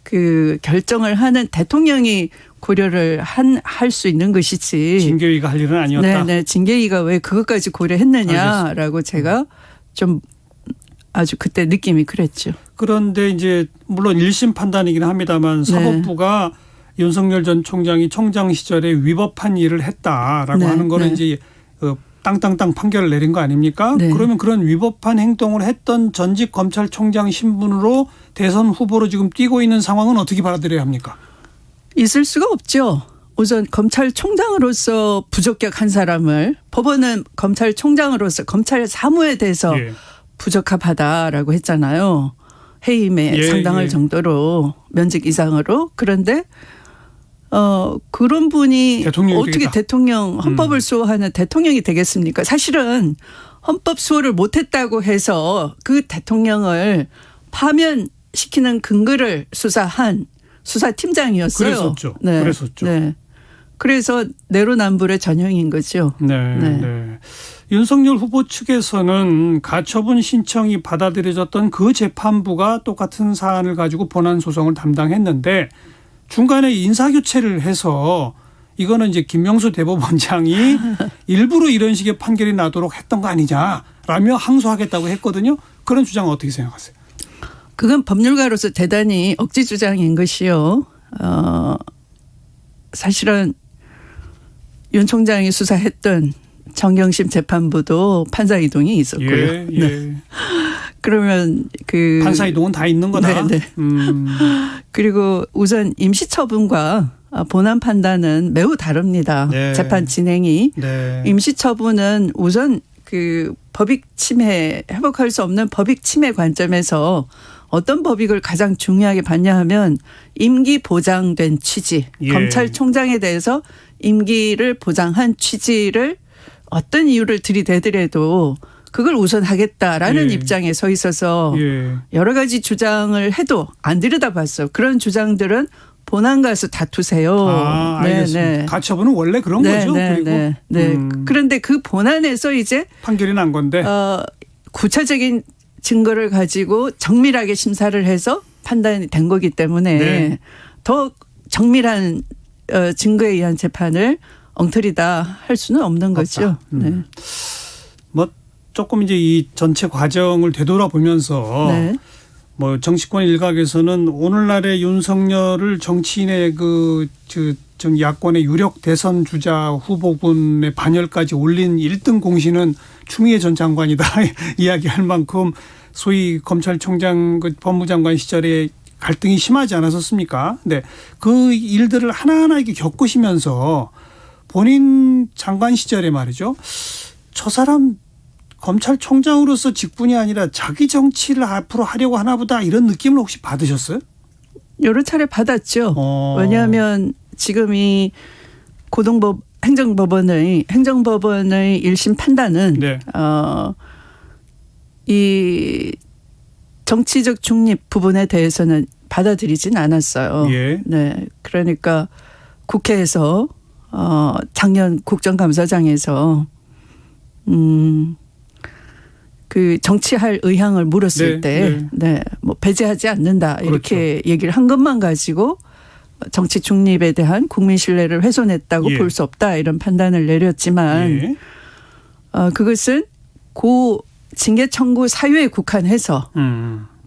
그 결정을 하는 대통령이 고려를 할 수 있는 것이지. 징계위가 할 일은 아니었다. 네. 징계위가 왜 그것까지 고려했느냐라고 제가 좀 아주 그때 느낌이 그랬죠. 그런데 이제 물론 1심 판단이긴 합니다만 사법부가 윤석열 전 총장이 총장 시절에 위법한 일을 했다라고 하는 거는 이제 땅땅땅 판결을 내린 거 아닙니까? 그러면 그런 위법한 행동을 했던 전직 검찰총장 신분으로 대선 후보로 지금 뛰고 있는 상황은 어떻게 받아들여야 합니까? 있을 수가 없죠. 우선 검찰총장으로서 부적격한 사람을 법원은 검찰총장으로서 검찰 사무에 대해서 부적합하다라고 했잖아요. 해임에 상당할 정도로 면직 이상으로. 그런데 그런 분이 어떻게 되겠다. 대통령 헌법을 수호하는 대통령이 되겠습니까? 사실은 헌법 수호를 못했다고 해서 그 대통령을 파면시키는 근거를 수사한 수사팀장이었어요. 그랬었죠. 그랬었죠. 네. 그래서 내로남불의 전형인 거죠. 네. 윤석열 후보 측에서는 가처분 신청이 받아들여졌던 그 재판부가 똑같은 사안을 가지고 본안 소송을 담당했는데 중간에 인사교체를 해서 이거는 이제 김명수 대법원장이 일부러 이런 식의 판결이 나도록 했던 거 아니냐라며 항소하겠다고 했거든요. 그런 주장은 어떻게 생각하세요? 그건 법률가로서 대단히 억지 주장인 것이요. 사실은 윤 총장이 수사했던 정경심 재판부도 판사 이동이 있었고요. 그러면 그 판사 이동은 다 있는 거다. 그리고 우선 임시처분과 본안 판단은 매우 다릅니다. 재판 진행이 임시처분은 우선 그 법익 침해 회복할 수 없는 법익 침해 관점에서 어떤 법익을 가장 중요하게 봤냐 하면 임기 보장된 취지. 검찰총장에 대해서 임기를 보장한 취지를 어떤 이유를 들이대더라도 그걸 우선하겠다라는 입장에 서 있어서 여러 가지 주장을 해도 안 들여다봤어요. 그런 주장들은 본안 가서 다투세요. 알겠습니다. 가처분은 원래 그런 거죠. 그리고 그런데 그 본안에서 이제 판결이 난 건데 구체적인 증거를 가지고 정밀하게 심사를 해서 판단이 된 거기 때문에 더 정밀한 증거에 의한 재판을 엉터리다 할 수는 없는 거죠. 뭐 조금 이제 이 전체 과정을 되돌아보면서 뭐 정치권 일각에서는 오늘날의 윤석열을 정치인의 야권의 유력 대선 주자 후보군의 반열까지 올린 1등 공신은 추미애 전 장관이다 이야기할 만큼 소위 검찰총장 법무장관 시절에 갈등이 심하지 않았었습니까? 근데 그 일들을 하나하나 이렇게 겪으시면서 본인 장관 시절에 말이죠. 저 사람 검찰총장으로서 직분이 아니라 자기 정치를 앞으로 하려고 하나 보다 이런 느낌을 혹시 받으셨어요? 여러 차례 받았죠. 왜냐하면 지금 이 행정법원의 1심 판단은 이 정치적 중립 부분에 대해서는 받아들이진 않았어요. 그러니까 국회에서 작년 국정감사장에서 그 정치할 의향을 물었을 때 뭐 배제하지 않는다 이렇게 얘기를 한 것만 가지고 정치 중립에 대한 국민 신뢰를 훼손했다고 볼 수 없다 이런 판단을 내렸지만 그것은 고 징계 청구 사유에 국한해서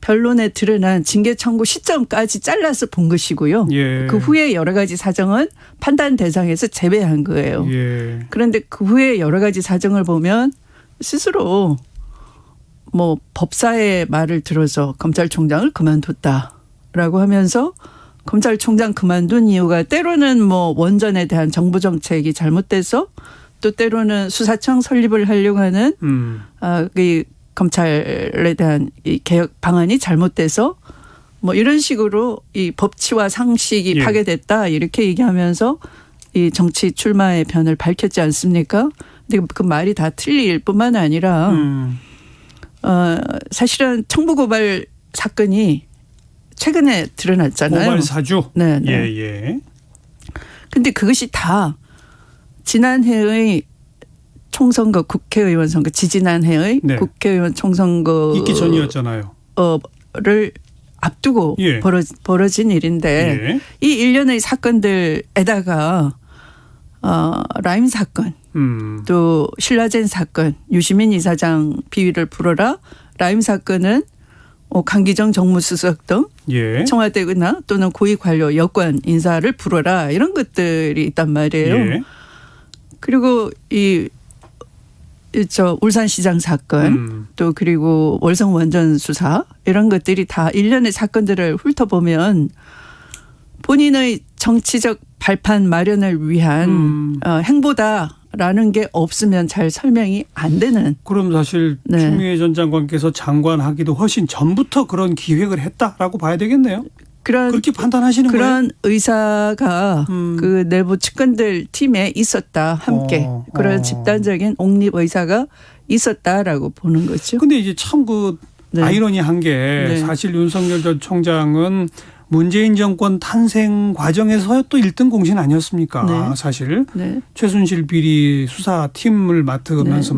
변론에 드러난 징계 청구 시점까지 잘라서 본 것이고요. 그 후에 여러 가지 사정은 판단 대상에서 제외한 거예요. 그런데 그 후에 여러 가지 사정을 보면 스스로 뭐 법사의 말을 들어서 검찰총장을 그만뒀다라고 하면서 검찰총장 그만둔 이유가 때로는 뭐 원전에 대한 정부 정책이 잘못돼서 또 때로는 수사청 설립을 하려고 하는 이 검찰에 대한 이 개혁 방안이 잘못돼서 뭐 이런 식으로 이 법치와 상식이 파괴됐다 이렇게 얘기하면서 이 정치 출마의 변을 밝혔지 않습니까? 근데 그 말이 다 틀릴 뿐만 아니라 사실은 청부고발 사건이 최근에 드러났잖아요. 고발 사주. 근데 그것이 다 지난해의 총선거 국회의원 선거 지지난해의 국회의원 총선거 있기 전이었잖아요. 를 앞두고 벌어진 일인데 이 일련의 사건들에다가 라임 사건 또 신라젠 사건 유시민 이사장 비위를 풀어라 라임 사건은 강기정 정무수석 등 청와대나 또는 고위 관료 여권 인사를 풀어라 이런 것들이 있단 말이에요. 그리고 울산시장 사건 또 그리고 월성 원전 수사 이런 것들이 다 일련의 사건들을 훑어보면 본인의 정치적 발판 마련을 위한 행보다라는 게 없으면 잘 설명이 안 되는. 그럼 사실 추미애 전 장관께서 장관하기도 훨씬 전부터 그런 기획을 했다라고 봐야 되겠네요. 그렇게 판단하시는 거예요? 그런 의사가 그 내부 측근들 팀에 있었다. 함께. 그런 집단적인 옹립 의사가 있었다라고 보는 거죠. 근데 이제 참 아이러니한 게 사실 윤석열 전 총장은 문재인 정권 탄생 과정에서 또 1등 공신 아니었습니까? 사실 최순실 비리 수사팀을 맡으면서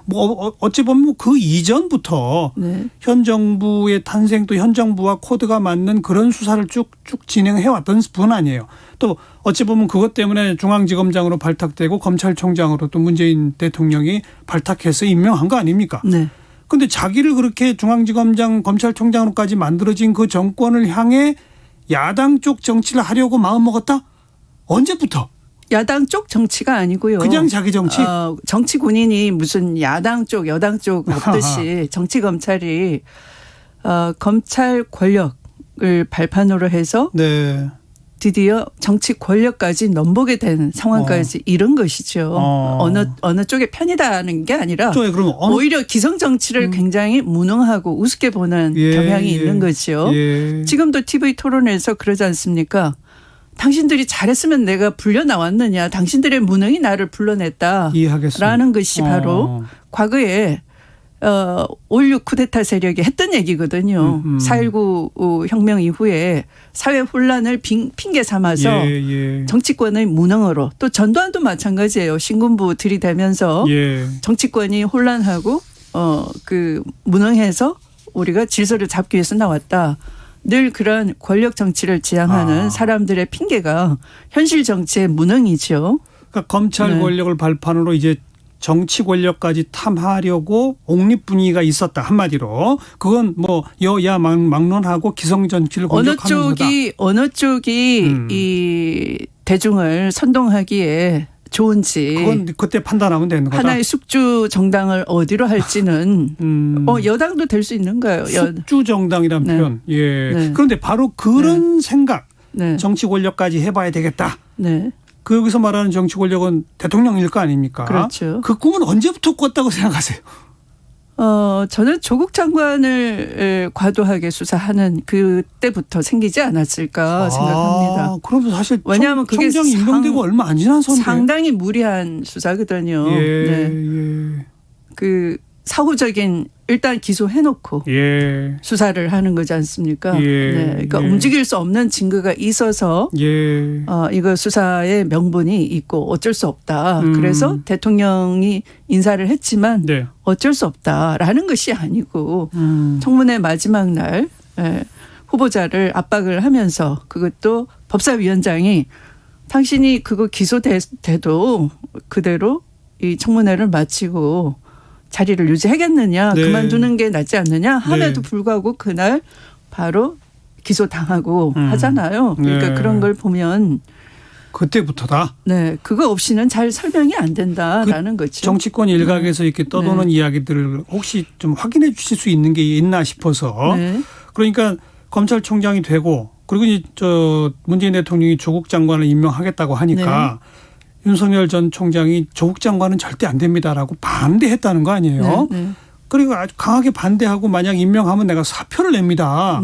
뭐 어찌 보면 그 이전부터 현 정부의 탄생 또 현 정부와 코드가 맞는 그런 수사를 쭉쭉 진행해 왔던 분 아니에요. 또 어찌 보면 그것 때문에 중앙지검장으로 발탁되고 검찰총장으로 또 문재인 대통령이 발탁해서 임명한 거 아닙니까? 근데 자기를 그렇게 중앙지검장 검찰총장으로까지 만들어진 그 정권을 향해 야당 쪽 정치를 하려고 마음먹었다? 언제부터? 야당 쪽 정치가 아니고요. 그냥 자기 정치? 정치 군인이 무슨 야당 쪽 여당 쪽 없듯이 정치 검찰이 검찰 권력을 발판으로 해서 드디어 정치 권력까지 넘보게 된 상황까지 이런 것이죠. 어느 쪽에 편이다는 게 아니라 오히려 기성 정치를 굉장히 무능하고 우습게 보는 경향이 있는 거죠. 지금도 TV 토론에서 그러지 않습니까? 당신들이 잘했으면 내가 불려 나왔느냐. 당신들의 무능이 나를 불러냈다. 이해하겠습니다. 라는 것이 바로 과거에 5.16 쿠데타 세력이 했던 얘기거든요. 4.19 혁명 이후에 사회 혼란을 핑계 삼아서 정치권의 무능으로 또 전두환도 마찬가지예요. 신군부 들이대면서 정치권이 혼란하고 그 무능해서 우리가 질서를 잡기 위해서 나왔다. 늘 그런 권력 정치를 지향하는 사람들의 핑계가 현실 정치의 무능이죠. 그러니까 검찰 권력을 발판으로 이제 정치 권력까지 탐하려고 옹립 분위기가 있었다. 한마디로 그건 뭐 여야 막론하고 기성정치를 공격하는 거다. 어느 쪽이 이 대중을 선동하기에 좋은지 그건 그때 판단하면 되는 거다. 하나의 숙주 정당을 어디로 할지는 여당도 될 수 있는 거예요. 숙주 정당이란 표현. 예. 그런데 바로 그런 생각, 정치 권력까지 해봐야 되겠다. 그 여기서 말하는 정치 권력은 대통령일 거 아닙니까? 그렇죠. 그 꿈은 언제부터 꿨다고 생각하세요? 저는 조국 장관을 과도하게 수사하는 그때부터 생기지 않았을까 생각합니다. 그럼 사실 왜냐하면 그게 총장이 임명되고 얼마 안 지난 선데 상당히 무리한 수사거든요. 그 사후적인 일단 기소해놓고 수사를 하는 거지 않습니까? 그러니까 움직일 수 없는 증거가 있어서 이거 수사의 명분이 있고 어쩔 수 없다. 그래서 대통령이 인사를 했지만 어쩔 수 없다라는 것이 아니고 청문회 마지막 날 후보자를 압박을 하면서 그것도 법사위원장이 당신이 그거 기소돼도 그대로 이 청문회를 마치고 자리를 유지하겠느냐 그만두는 게 낫지 않느냐 함에도 불구하고 그날 바로 기소당하고 하잖아요. 그러니까 그런 걸 보면 그때부터다. 그거 없이는 잘 설명이 안 된다라는 거죠. 정치권 일각에서 이렇게 떠도는 이야기들을 혹시 좀 확인해 주실 수 있는 게 있나 싶어서 그러니까 검찰총장이 되고 그리고 이제 문재인 대통령이 조국 장관을 임명하겠다고 하니까 윤석열 전 총장이 조국 장관은 절대 안 됩니다라고 반대했다는 거 아니에요. 그리고 아주 강하게 반대하고 만약 임명하면 내가 사표를 냅니다.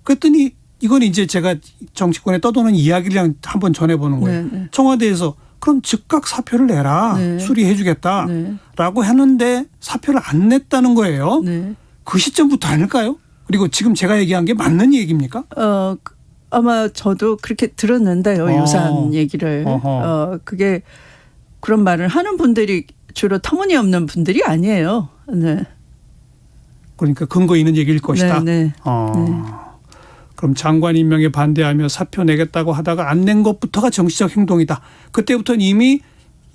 그랬더니 이건 이제 제가 정치권에 떠도는 이야기를 한번 전해보는 거예요. 청와대에서 그럼 즉각 사표를 내라. 수리해 주겠다라고 했는데 사표를 안 냈다는 거예요. 그 시점부터 아닐까요? 그리고 지금 제가 얘기한 게 맞는 얘기입니까? 아마 저도 그렇게 들었는데요. 유사한 얘기를. 그게 그런 말을 하는 분들이 주로 터무니없는 분들이 아니에요. 그러니까 근거 있는 얘기일 것이다. 그럼 장관 임명에 반대하며 사표 내겠다고 하다가 안 낸 것부터가 정치적 행동이다. 그때부터는 이미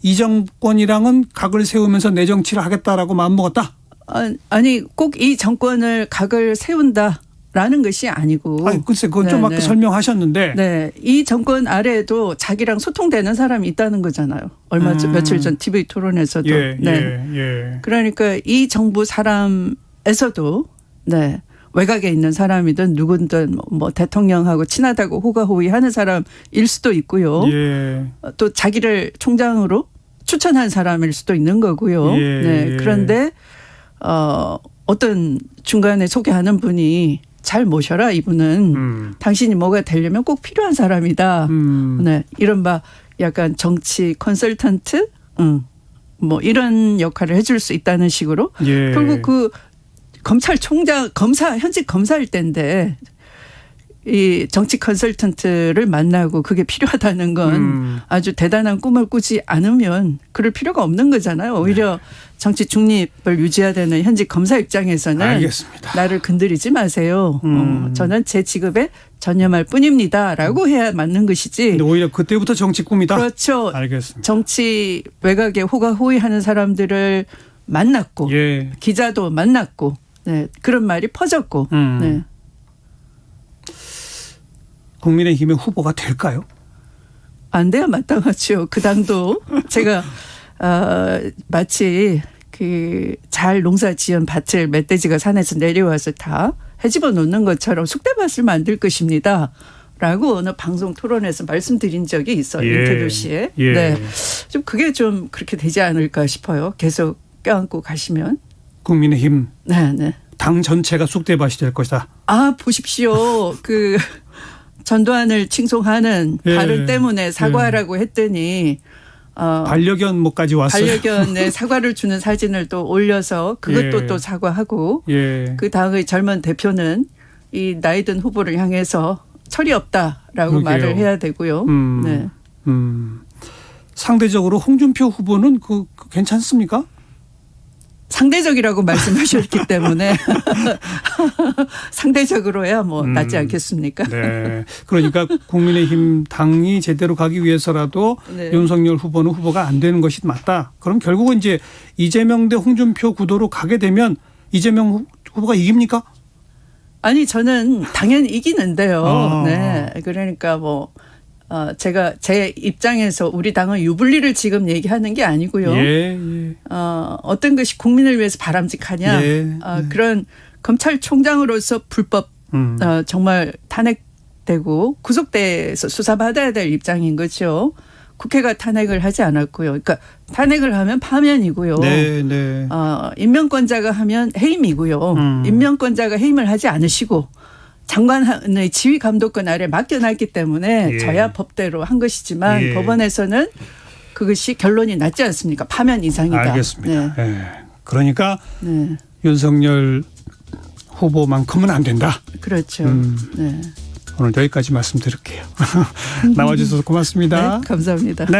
이 정권이랑은 각을 세우면서 내 정치를 하겠다라고 마음먹었다. 아니 꼭 이 정권을 각을 세운다. 라는 것이 아니고. 글쎄, 그건 좀 아까 설명하셨는데. 이 정권 아래에도 자기랑 소통되는 사람이 있다는 거잖아요. 며칠 전 TV 토론에서도. 그러니까 이 정부 사람에서도, 외곽에 있는 사람이든 누구든 뭐 대통령하고 친하다고 호가호위하는 사람일 수도 있고요. 또 자기를 총장으로 추천한 사람일 수도 있는 거고요. 그런데, 어떤 중간에 소개하는 분이 잘 모셔라 이분은 당신이 뭐가 되려면 꼭 필요한 사람이다. 이른바 약간 정치 컨설턴트 뭐 이런 역할을 해줄 수 있다는 식으로 결국 그 검찰총장 현직 검사일 때인데 이 정치 컨설턴트를 만나고 그게 필요하다는 건 아주 대단한 꿈을 꾸지 않으면 그럴 필요가 없는 거잖아요. 오히려 정치 중립을 유지해야 되는 현직 검사 입장에서는 알겠습니다. 나를 건드리지 마세요. 저는 제 직업에 전념할 뿐입니다라고 해야 맞는 것이지. 근데 오히려 그때부터 정치 꿈이다. 그렇죠. 알겠습니다. 정치 외곽에 호가호위하는 사람들을 만났고 기자도 만났고 그런 말이 퍼졌고. 국민의힘의 후보가 될까요? 안 돼야 마땅하죠. 그 당도 제가 마치 그 잘 농사 지은 밭을 멧돼지가 산에서 내려와서 다 헤집어 놓는 것처럼 쑥대밭을 만들 것입니다. 라고 어느 방송 토론에서 말씀드린 적이 있어요. 인터뷰 시에. 좀 그게 좀 그렇게 되지 않을까 싶어요. 계속 껴안고 가시면. 국민의힘. 당 전체가 쑥대밭이 될 것이다. 보십시오. 그 전두환을 칭송하는 발언 때문에 사과하라고 했더니 반려견 뭐까지 왔어요. 반려견에 사과를 주는 사진을 또 올려서 그것도 예. 또 사과하고 예. 그 다음에 젊은 대표는 이 나이든 후보를 향해서 철이 없다라고 그러게요. 말을 해야 되고요. 네. 상대적으로 홍준표 후보는 그 괜찮습니까? 상대적이라고 말씀하셨기 때문에 상대적으로야 뭐 낫지 않겠습니까? 네. 그러니까 국민의힘 당이 제대로 가기 위해서라도 네. 윤석열 후보는 후보가 안 되는 것이 맞다. 그럼 결국은 이제 이재명 대 홍준표 구도로 가게 되면 이재명 후보가 이깁니까? 아니 저는 당연히 이기는데요. 아. 네. 그러니까 뭐 제가 제 입장에서 우리 당은 유불리를 지금 얘기하는 게 아니고요. 예. 어떤 것이 국민을 위해서 바람직하냐. 그런 검찰총장으로서 불법 정말 탄핵되고 구속돼서 수사받아야 될 입장인 거죠. 국회가 탄핵을 하지 않았고요. 그러니까 탄핵을 하면 파면이고요. 네. 임명권자가 하면 해임이고요. 임명권자가 해임을 하지 않으시고 장관의 지휘 감독권 아래 맡겨놨기 때문에 예. 저야 법대로 한 것이지만 예. 법원에서는 그것이 결론이 났지 않습니까? 파면 이상이다. 알겠습니다. 네. 예. 그러니까 네. 윤석열 후보만큼은 안 된다. 그렇죠. 네. 오늘 여기까지 말씀드릴게요. 나와주셔서 고맙습니다. 네, 감사합니다. 네.